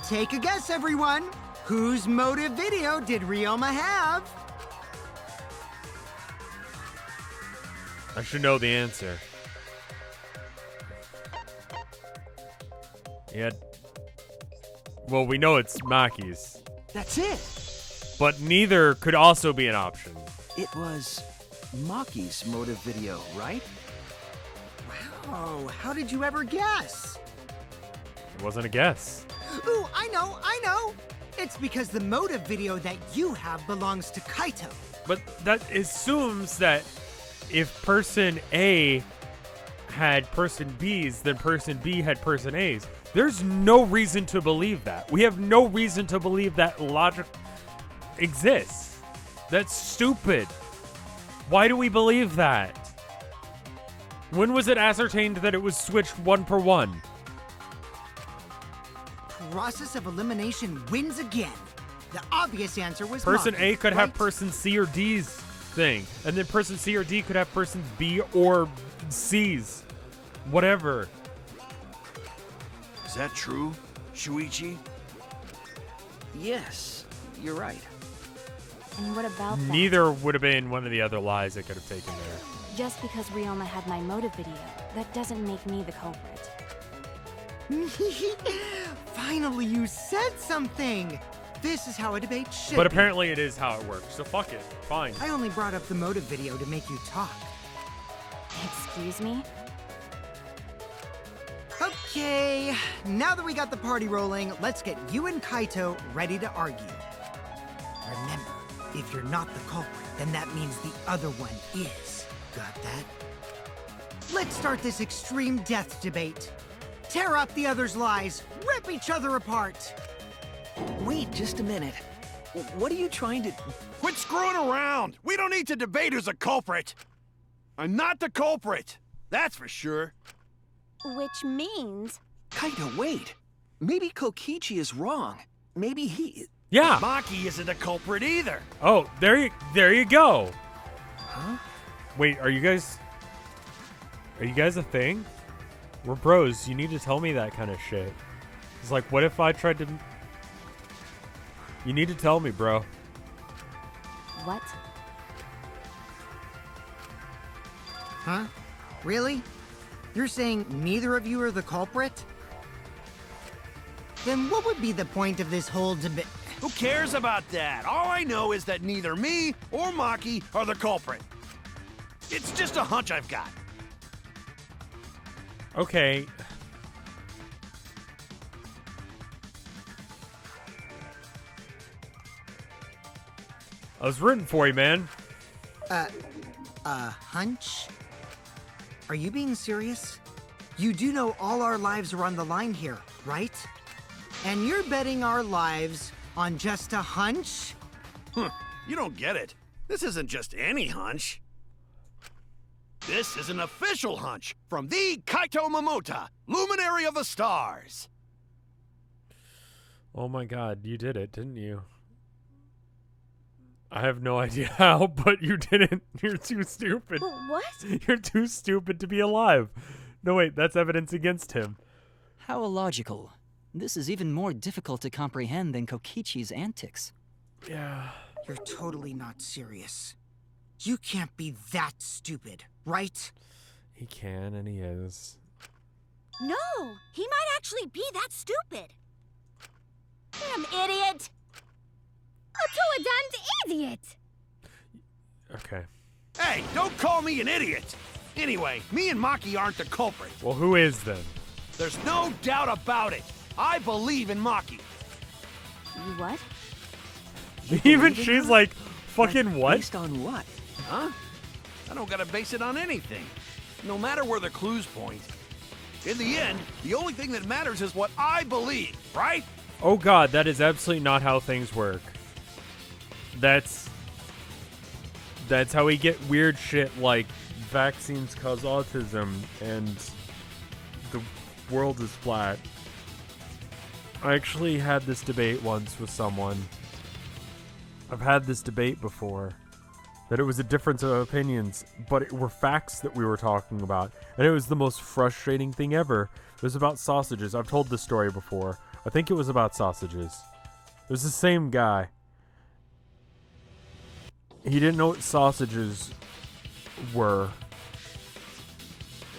Take a guess, everyone. Whose motive video did Ryoma have? I should know the answer. Yeah. Well, we know it's Maki's. That's it. But neither could also be an option. It was Maki's motive video, right? Wow, how did you ever guess? It wasn't a guess. Ooh, I know! It's because the motive video that you have belongs to Kaito. But that assumes that if person A had person B's, then person B had person A's. There's no reason to believe that. We have no reason to believe that logic exists. That's stupid. Why do we believe that? When was it ascertained that it was switched 1 per 1? Process of elimination wins again. The obvious answer was Person Maki, A could right? have person C or D's thing, and then person C or D could have person B or C's. Whatever. Is that true, Shuichi? Yes, you're right. And what about that? Neither would have been one of the other lies I could have taken there. Just because Ryoma had my motive video, that doesn't make me the culprit. Finally, you said something! This is how a debate should But be. apparently it is how it works, so fuck it. Fine. I only brought up the motive video to make you talk. Excuse me? Okay, now that we got the party rolling, let's get you and Kaito ready to argue. Remember, if you're not the culprit, then that means the other one is. Got that? Let's start this extreme death debate. Tear up the other's lies, rip each other apart. Wait just a minute. What are you trying to... Quit screwing around! We don't need to debate who's a culprit! I'm not the culprit! That's for sure. Which means... Kaito, wait. Maybe Kokichi is wrong. Maybe he... Yeah. Maki isn't a culprit either. Oh, there you go. Huh? Wait, are you guys a thing? We're bros. You need to tell me that kind of shit. It's like, what if I tried to... You need to tell me, bro. What? Huh? Really? You're saying neither of you are the culprit? Then what would be the point of this whole debate? Who cares about that? All I know is that neither me or Maki are the culprit. It's just a hunch I've got. Okay. I was rooting for you, man. Hunch? Are you being serious? You do know all our lives are on the line here, right? And you're betting our lives on just a hunch? You don't get it. This isn't just any hunch. This is an official hunch from the Kaito Momota, Luminary of the Stars. Oh my god, you did it, didn't you? I have no idea how, but you didn't. You're too stupid. What? You're too stupid to be alive. No, wait, that's evidence against him. How illogical. This is even more difficult to comprehend than Kokichi's antics. Yeah. You're totally not serious. You can't be that stupid, right? He can, and he is. No, he might actually be that stupid. Damn idiot! To a damned idiot! Okay. Hey, don't call me an idiot! Anyway, me and Maki aren't the culprit. Well, who is then? There's no doubt about it. I believe in Maki. You what? Even she's like, fucking what? Based on what? Huh? I don't gotta base it on anything. No matter where the clues point. In the end, the only thing that matters is what I believe, right? Oh god, that is absolutely not how things work. That's how we get weird shit like vaccines cause autism and the world is flat. I actually had this debate once with someone. I've had this debate before. That it was a difference of opinions, but it were facts that we were talking about. And it was the most frustrating thing ever. It was about sausages. I've told this story before. I think it was about sausages. It was the same guy. He didn't know what sausages were.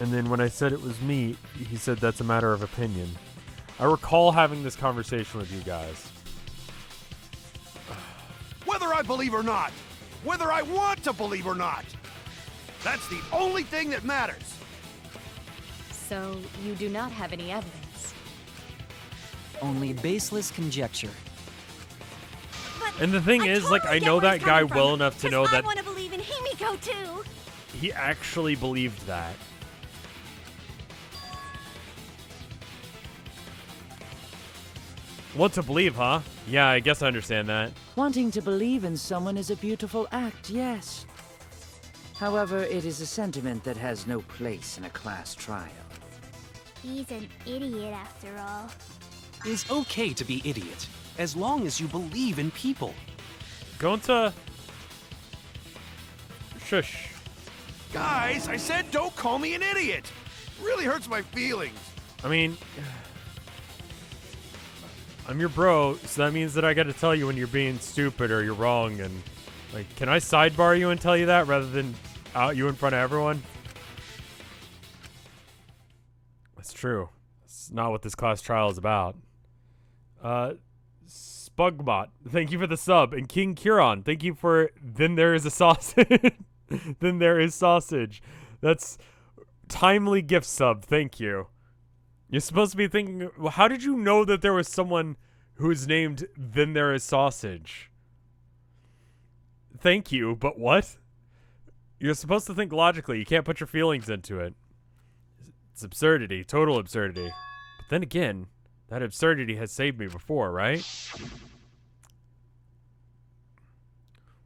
And then when I said it was meat, he said that's a matter of opinion. I recall having this conversation with you guys. Whether I believe or not. Whether I want to believe or not. That's the only thing that matters. So, you do not have any evidence? Only baseless conjecture. And the thing is, like, I know that guy well enough to know that I want to believe in Himiko too. he actually believed that. What to believe, huh? Yeah, I guess I understand that. Wanting to believe in someone is a beautiful act, yes. However, it is a sentiment that has no place in a class trial. He's an idiot after all. It's okay to be idiot, as long as you believe in people. Gonta. Shush. Guys, I said don't call me an idiot. Really hurts my feelings. I mean, I'm your bro, so that means that I gotta tell you when you're being stupid or you're wrong, and like, can I sidebar you and tell you that rather than out you in front of everyone? That's true. That's not what this class trial is about. Spugbot, thank you for the sub, and King Curon, thank you for Then There Is a Sausage. Then There Is Sausage. That's timely gift sub, thank you. You're supposed to be thinking, well, how did you know that there was someone who's named Then There Is Sausage? Thank you, but what? You're supposed to think logically. You can't put your feelings into it. It's absurdity, total absurdity. But then again, that absurdity has saved me before, right?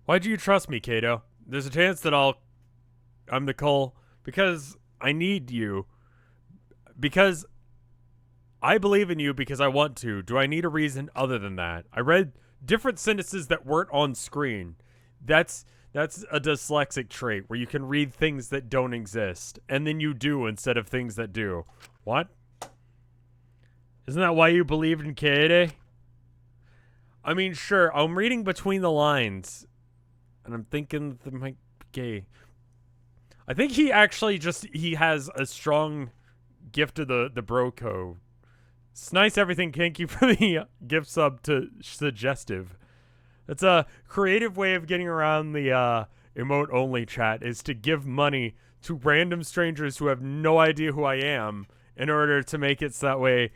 Why do you trust me, Kato? There's a chance that I'm the Cole because I need you. Because I believe in you because I want to. Do I need a reason other than that? I read different sentences that weren't on screen. That's a dyslexic trait where you can read things that don't exist and then you do instead of things that do. What? Isn't that why you believed in Kaede? I mean, sure, I'm reading between the lines and I'm thinking that might be gay. I think he actually he has a strong gift of the bro code. It's nice everything. Thank you for the gift sub to suggestive. It's a creative way of getting around the emote only chat is to give money to random strangers who have no idea who I am in order to make it so that way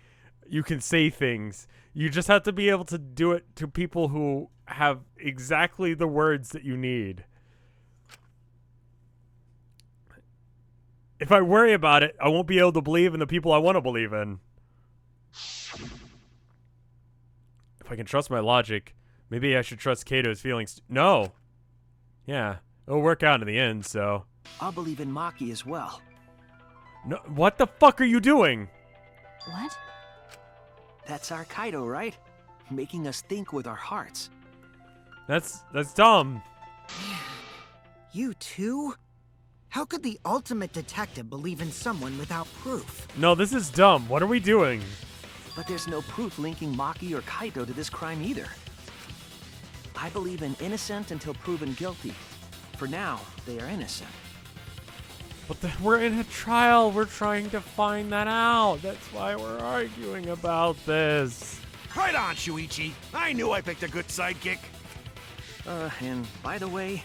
you can say things. You just have to be able to do it to people who have exactly the words that you need. If I worry about it, I won't be able to believe in the people I want to believe in. If I can trust my logic, maybe I should trust Kato's feelings. No. Yeah, it'll work out in the end, so. I'll believe in Maki as well. No, what the fuck are you doing? What? That's our Kaido, right? Making us think with our hearts. That's dumb. You too? How could the ultimate detective believe in someone without proof? No, this is dumb. What are we doing? But there's no proof linking Maki or Kaito to this crime either. I believe in innocent until proven guilty. For now, they are innocent. But we're in a trial. We're trying to find that out. That's why we're arguing about this. Right on, Shuichi. I knew I picked a good sidekick. And by the way,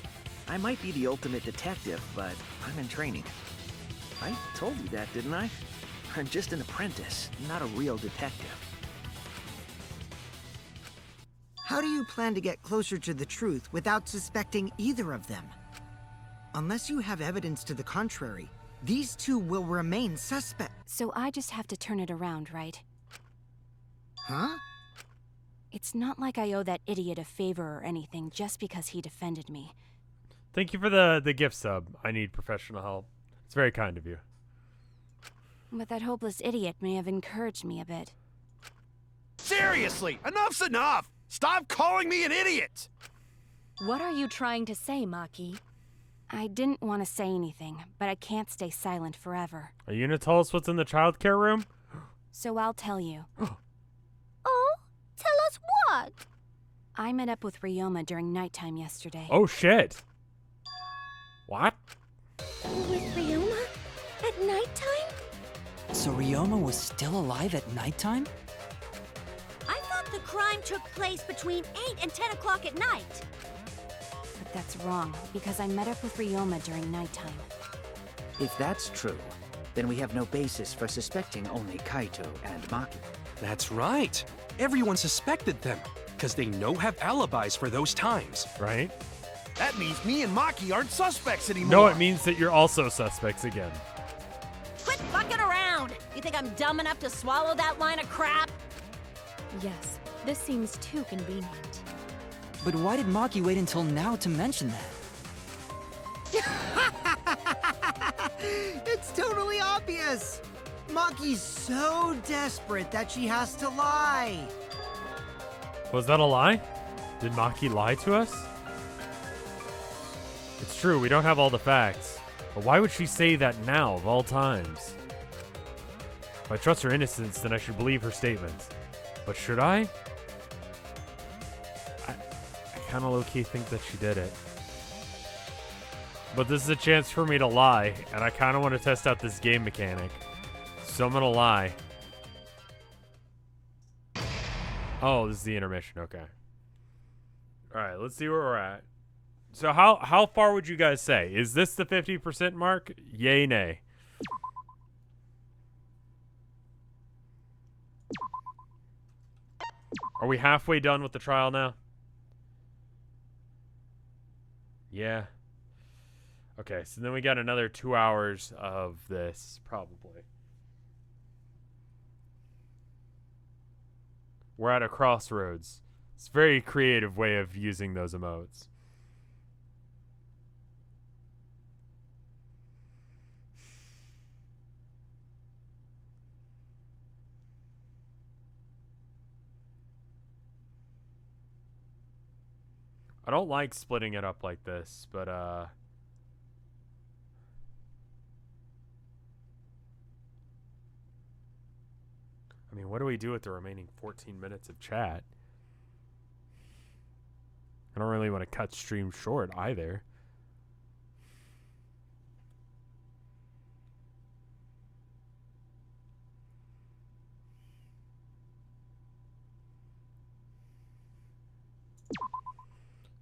I might be the ultimate detective, but I'm in training. I told you that, didn't I? I'm just an apprentice, not a real detective. How do you plan to get closer to the truth without suspecting either of them? Unless you have evidence to the contrary, these two will remain suspect. So I just have to turn it around, right? Huh? It's not like I owe that idiot a favor or anything just because he defended me. Thank you for the gift sub. I need professional help. It's very kind of you. But that hopeless idiot may have encouraged me a bit. Seriously, enough's enough! Stop calling me an idiot! What are you trying to say, Maki? I didn't want to say anything, but I can't stay silent forever. Are you gonna tell us what's in the childcare room? So I'll tell you. Oh? Tell us what? I met up with Ryoma during nighttime yesterday. Oh shit. What? With Ryoma? At nighttime? So Ryoma was still alive at nighttime? I thought the crime took place between 8 and 10 o'clock at night. But that's wrong, because I met up with Ryoma during nighttime. If that's true, then we have no basis for suspecting only Kaito and Maki. That's right. Everyone suspected them, because they have alibis for those times. Right? That means me and Maki aren't suspects anymore. No, it means that you're also suspects again. Quit fucking around! You think I'm dumb enough to swallow that line of crap? Yes, this seems too convenient. But why did Maki wait until now to mention that? It's totally obvious! Maki's so desperate that she has to lie. Was that a lie? Did Maki lie to us? It's true, we don't have all the facts. But why would she say that now, of all times? If I trust her innocence, then I should believe her statements. But should I? I kind of low-key think that she did it. But this is a chance for me to lie, and I kind of want to test out this game mechanic. So I'm gonna lie. Oh, this is the intermission, okay. Alright, let's see where we're at. So how far would you guys say? Is this the 50% mark? Yay, nay. Are we halfway done with the trial now? Yeah. Okay, so then we got another 2 hours of this, probably. We're at a crossroads. It's a very creative way of using those emotes. I don't like splitting it up like this, but I mean, what do we do with the remaining 14 minutes of chat? I don't really want to cut stream short either.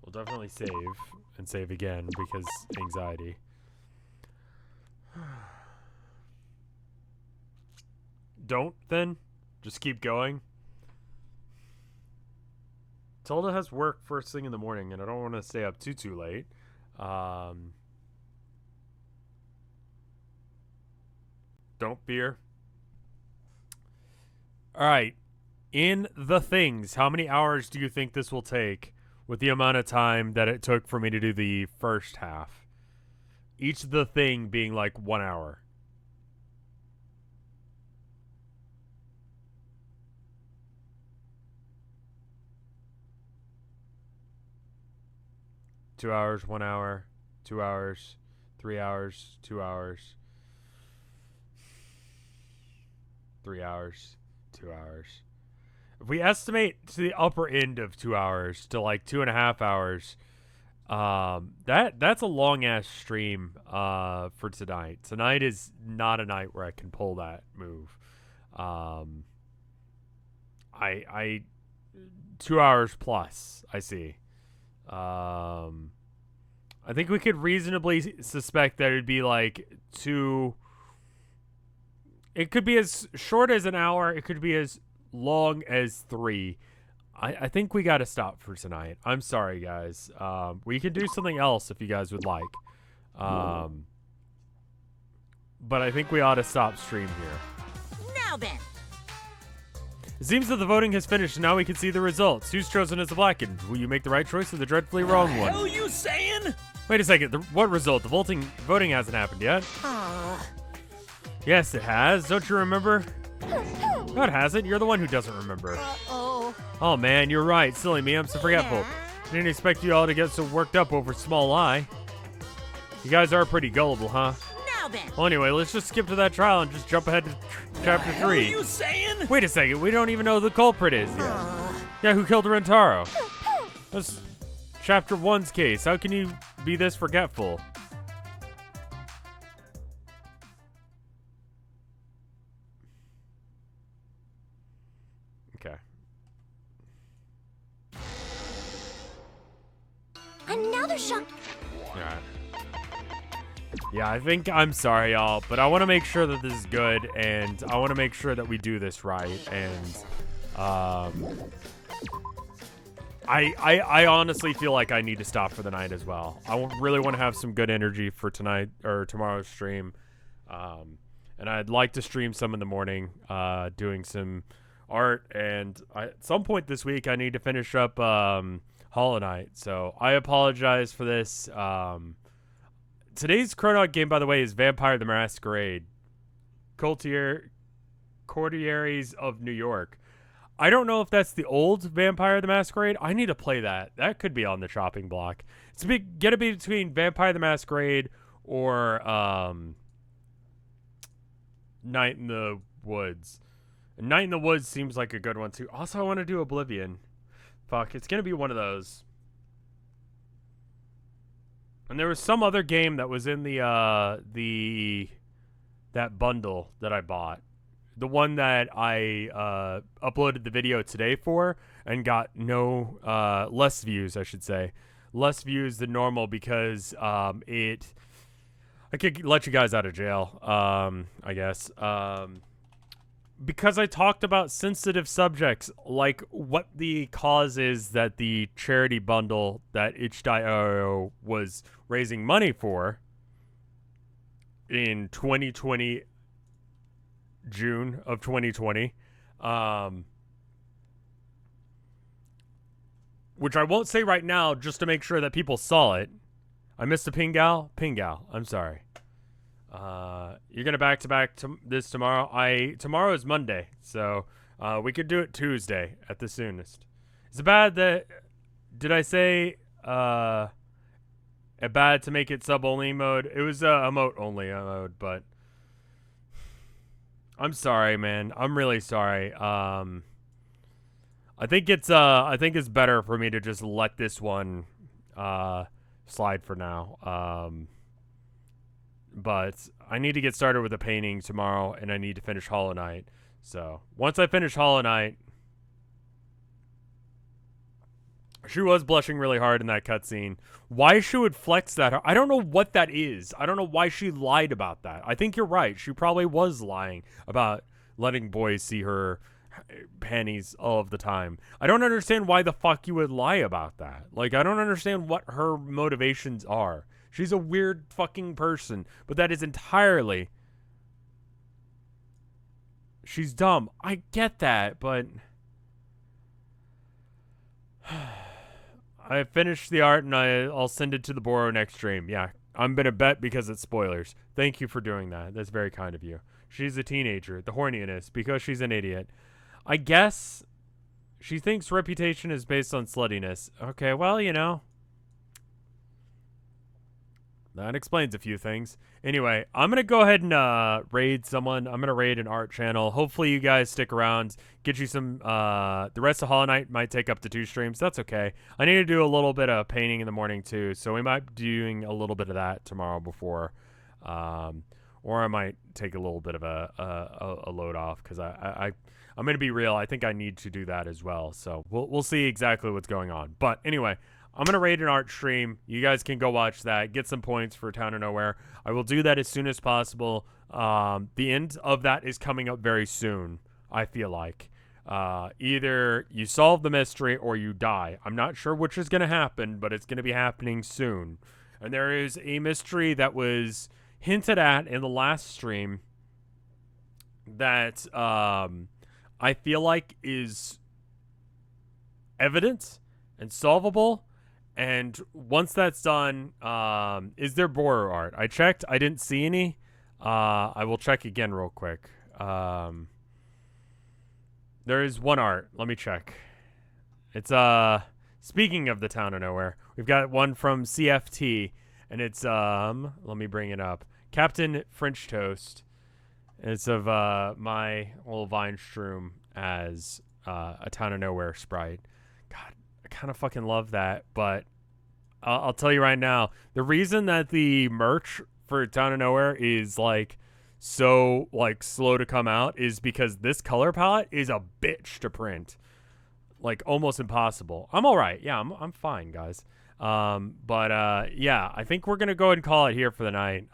We'll definitely save and save again because anxiety. Don't then. Just keep going. Tilda has work first thing in the morning, and I don't want to stay up too late. Don't fear. All right. In the things, how many hours do you think this will take with the amount of time that it took for me to do the first half? Each of the thing being like 1 hour. Two hours, 1 hour, 2 hours, 3 hours, 2 hours, 3 hours, 2 hours. If we estimate to the upper end of 2 hours to like 2.5 hours, that's a long ass stream for tonight. Tonight is not a night where I can pull that move. I 2 hours plus, I see. I think we could reasonably suspect that it'd be like two. It could be as short as an hour. It could be as long as 3. I think we got to stop for tonight. I'm sorry, guys. We can do something else if you guys would like. But I think we ought to stop stream here. Now then. It seems that the voting has finished, and now we can see the results. Who's chosen as the blackened? Will you make the right choice or the dreadfully wrong one? What the hell you saying? Wait a second. What result? The voting hasn't happened yet. Yes, it has. Don't you remember? No, it hasn't. You're the one who doesn't remember. Uh-oh. Oh, man, you're right. Silly me. I'm so forgetful. I didn't expect you all to get so worked up over a small lie. You guys are pretty gullible, huh? Now then. Well, anyway, let's just skip to that trial and just jump ahead to chapter 3. What are you saying? Wait a second. We don't even know who the culprit is yet. Yeah, who killed Rentaro? That's chapter 1's case. How can you be this forgetful? Okay. Another shot. Alright. Yeah, I think I'm sorry, y'all, but I want to make sure that this is good, and I want to make sure that we do this right, and I honestly feel like I need to stop for the night as well. I really want to have some good energy for tonight or tomorrow's stream, and I'd like to stream some in the morning, doing some art, and at some point this week I need to finish up Hollow Knight, so I apologize for this. Today's Chrono game, by the way, is Vampire the Masquerade. Courtiers of New York. I don't know if that's the old Vampire the Masquerade. I need to play that. That could be on the chopping block. It's gonna be between Vampire the Masquerade or Night in the Woods. And Night in the Woods seems like a good one too. Also, I want to do Oblivion. Fuck, it's gonna be one of those. And there was some other game that was in that bundle that I bought. The one that I uploaded the video today for and got less views, I should say. Less views than normal because I could let you guys out of jail, I guess. Because I talked about sensitive subjects, like what the cause is that the charity bundle that itch.io was raising money for in 2020, June of 2020, which I won't say right now just to make sure that people saw it. I missed a Pingal. I'm sorry. You're gonna back-to-back this tomorrow. Tomorrow is Monday, so we could do it Tuesday at the soonest. Is it bad that did I say bad to make it sub-only mode? It was emote only mode, but I'm sorry, man. I'm really sorry. I think it's better for me to just let this one slide for now. But I need to get started with the painting tomorrow, and I need to finish Hollow Knight. So once I finish Hollow Knight, she was blushing really hard in that cutscene. Why she would flex that? I don't know what that is. I don't know why she lied about that. I think you're right. She probably was lying about letting boys see her panties all of the time. I don't understand why the fuck you would lie about that. Like, I don't understand what her motivations are. She's a weird fucking person, but that is entirely... She's dumb. I get that, but... I finished the art, and I'll send it to the Boro next stream. Yeah, I'm going to bet because it's spoilers. Thank you for doing that. That's very kind of you. She's a teenager. The horniness, because she's an idiot. I guess she thinks reputation is based on sluttiness. Okay, well, you know... That explains a few things. Anyway, I'm going to go ahead and raid someone. I'm going to raid an art channel. Hopefully you guys stick around. Get you some... the rest of Hollow Knight might take up to 2 streams. That's okay. I need to do a little bit of painting in the morning too. So we might be doing a little bit of that tomorrow before. Or I might take a little bit of a load off. Because I'm going to be real. I think I need to do that as well. So we'll see exactly what's going on. But anyway... I'm going to raid an art stream. You guys can go watch that. Get some points for Town of Nowhere. I will do that as soon as possible. The end of that is coming up very soon, I feel like. Either you solve the mystery or you die. I'm not sure which is going to happen, but it's going to be happening soon. And there is a mystery that was hinted at in the last stream that I feel like is evident and solvable. And once that's done, is there Boro art? I checked. I didn't see any. I will check again real quick. There is one art. Let me check. It's, speaking of the Town of Nowhere, we've got one from CFT, and it's, let me bring it up. Captain French Toast. It's of, my little Vinestrom as, a Town of Nowhere sprite. God. Kind of fucking love that, but I'll tell you right now, the reason that the merch for Town of Nowhere is like so like slow to come out is because this color palette is a bitch to print, like almost impossible. I'm all right, yeah, I'm fine, guys. But yeah, I think we're gonna go ahead and call it here for the night.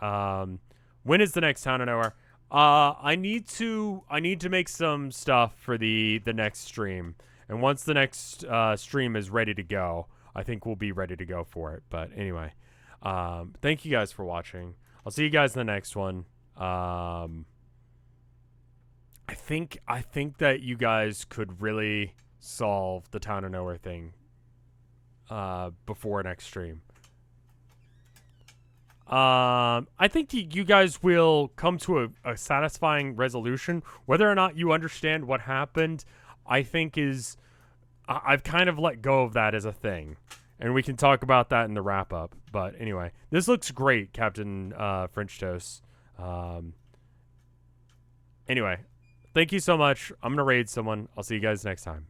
When is the next Town of Nowhere? I need to make some stuff for the next stream. And once the next stream is ready to go, I think we'll be ready to go for it. But anyway, thank you guys for watching. I'll see you guys in the next one. I think that you guys could really solve the Town of Nowhere thing before next stream. I think you guys will come to a satisfying resolution. Whether or not you understand what happened, I think is... I've kind of let go of that as a thing. And we can talk about that in the wrap-up. But anyway, this looks great, Captain French Toast. Anyway, thank you so much. I'm going to raid someone. I'll see you guys next time.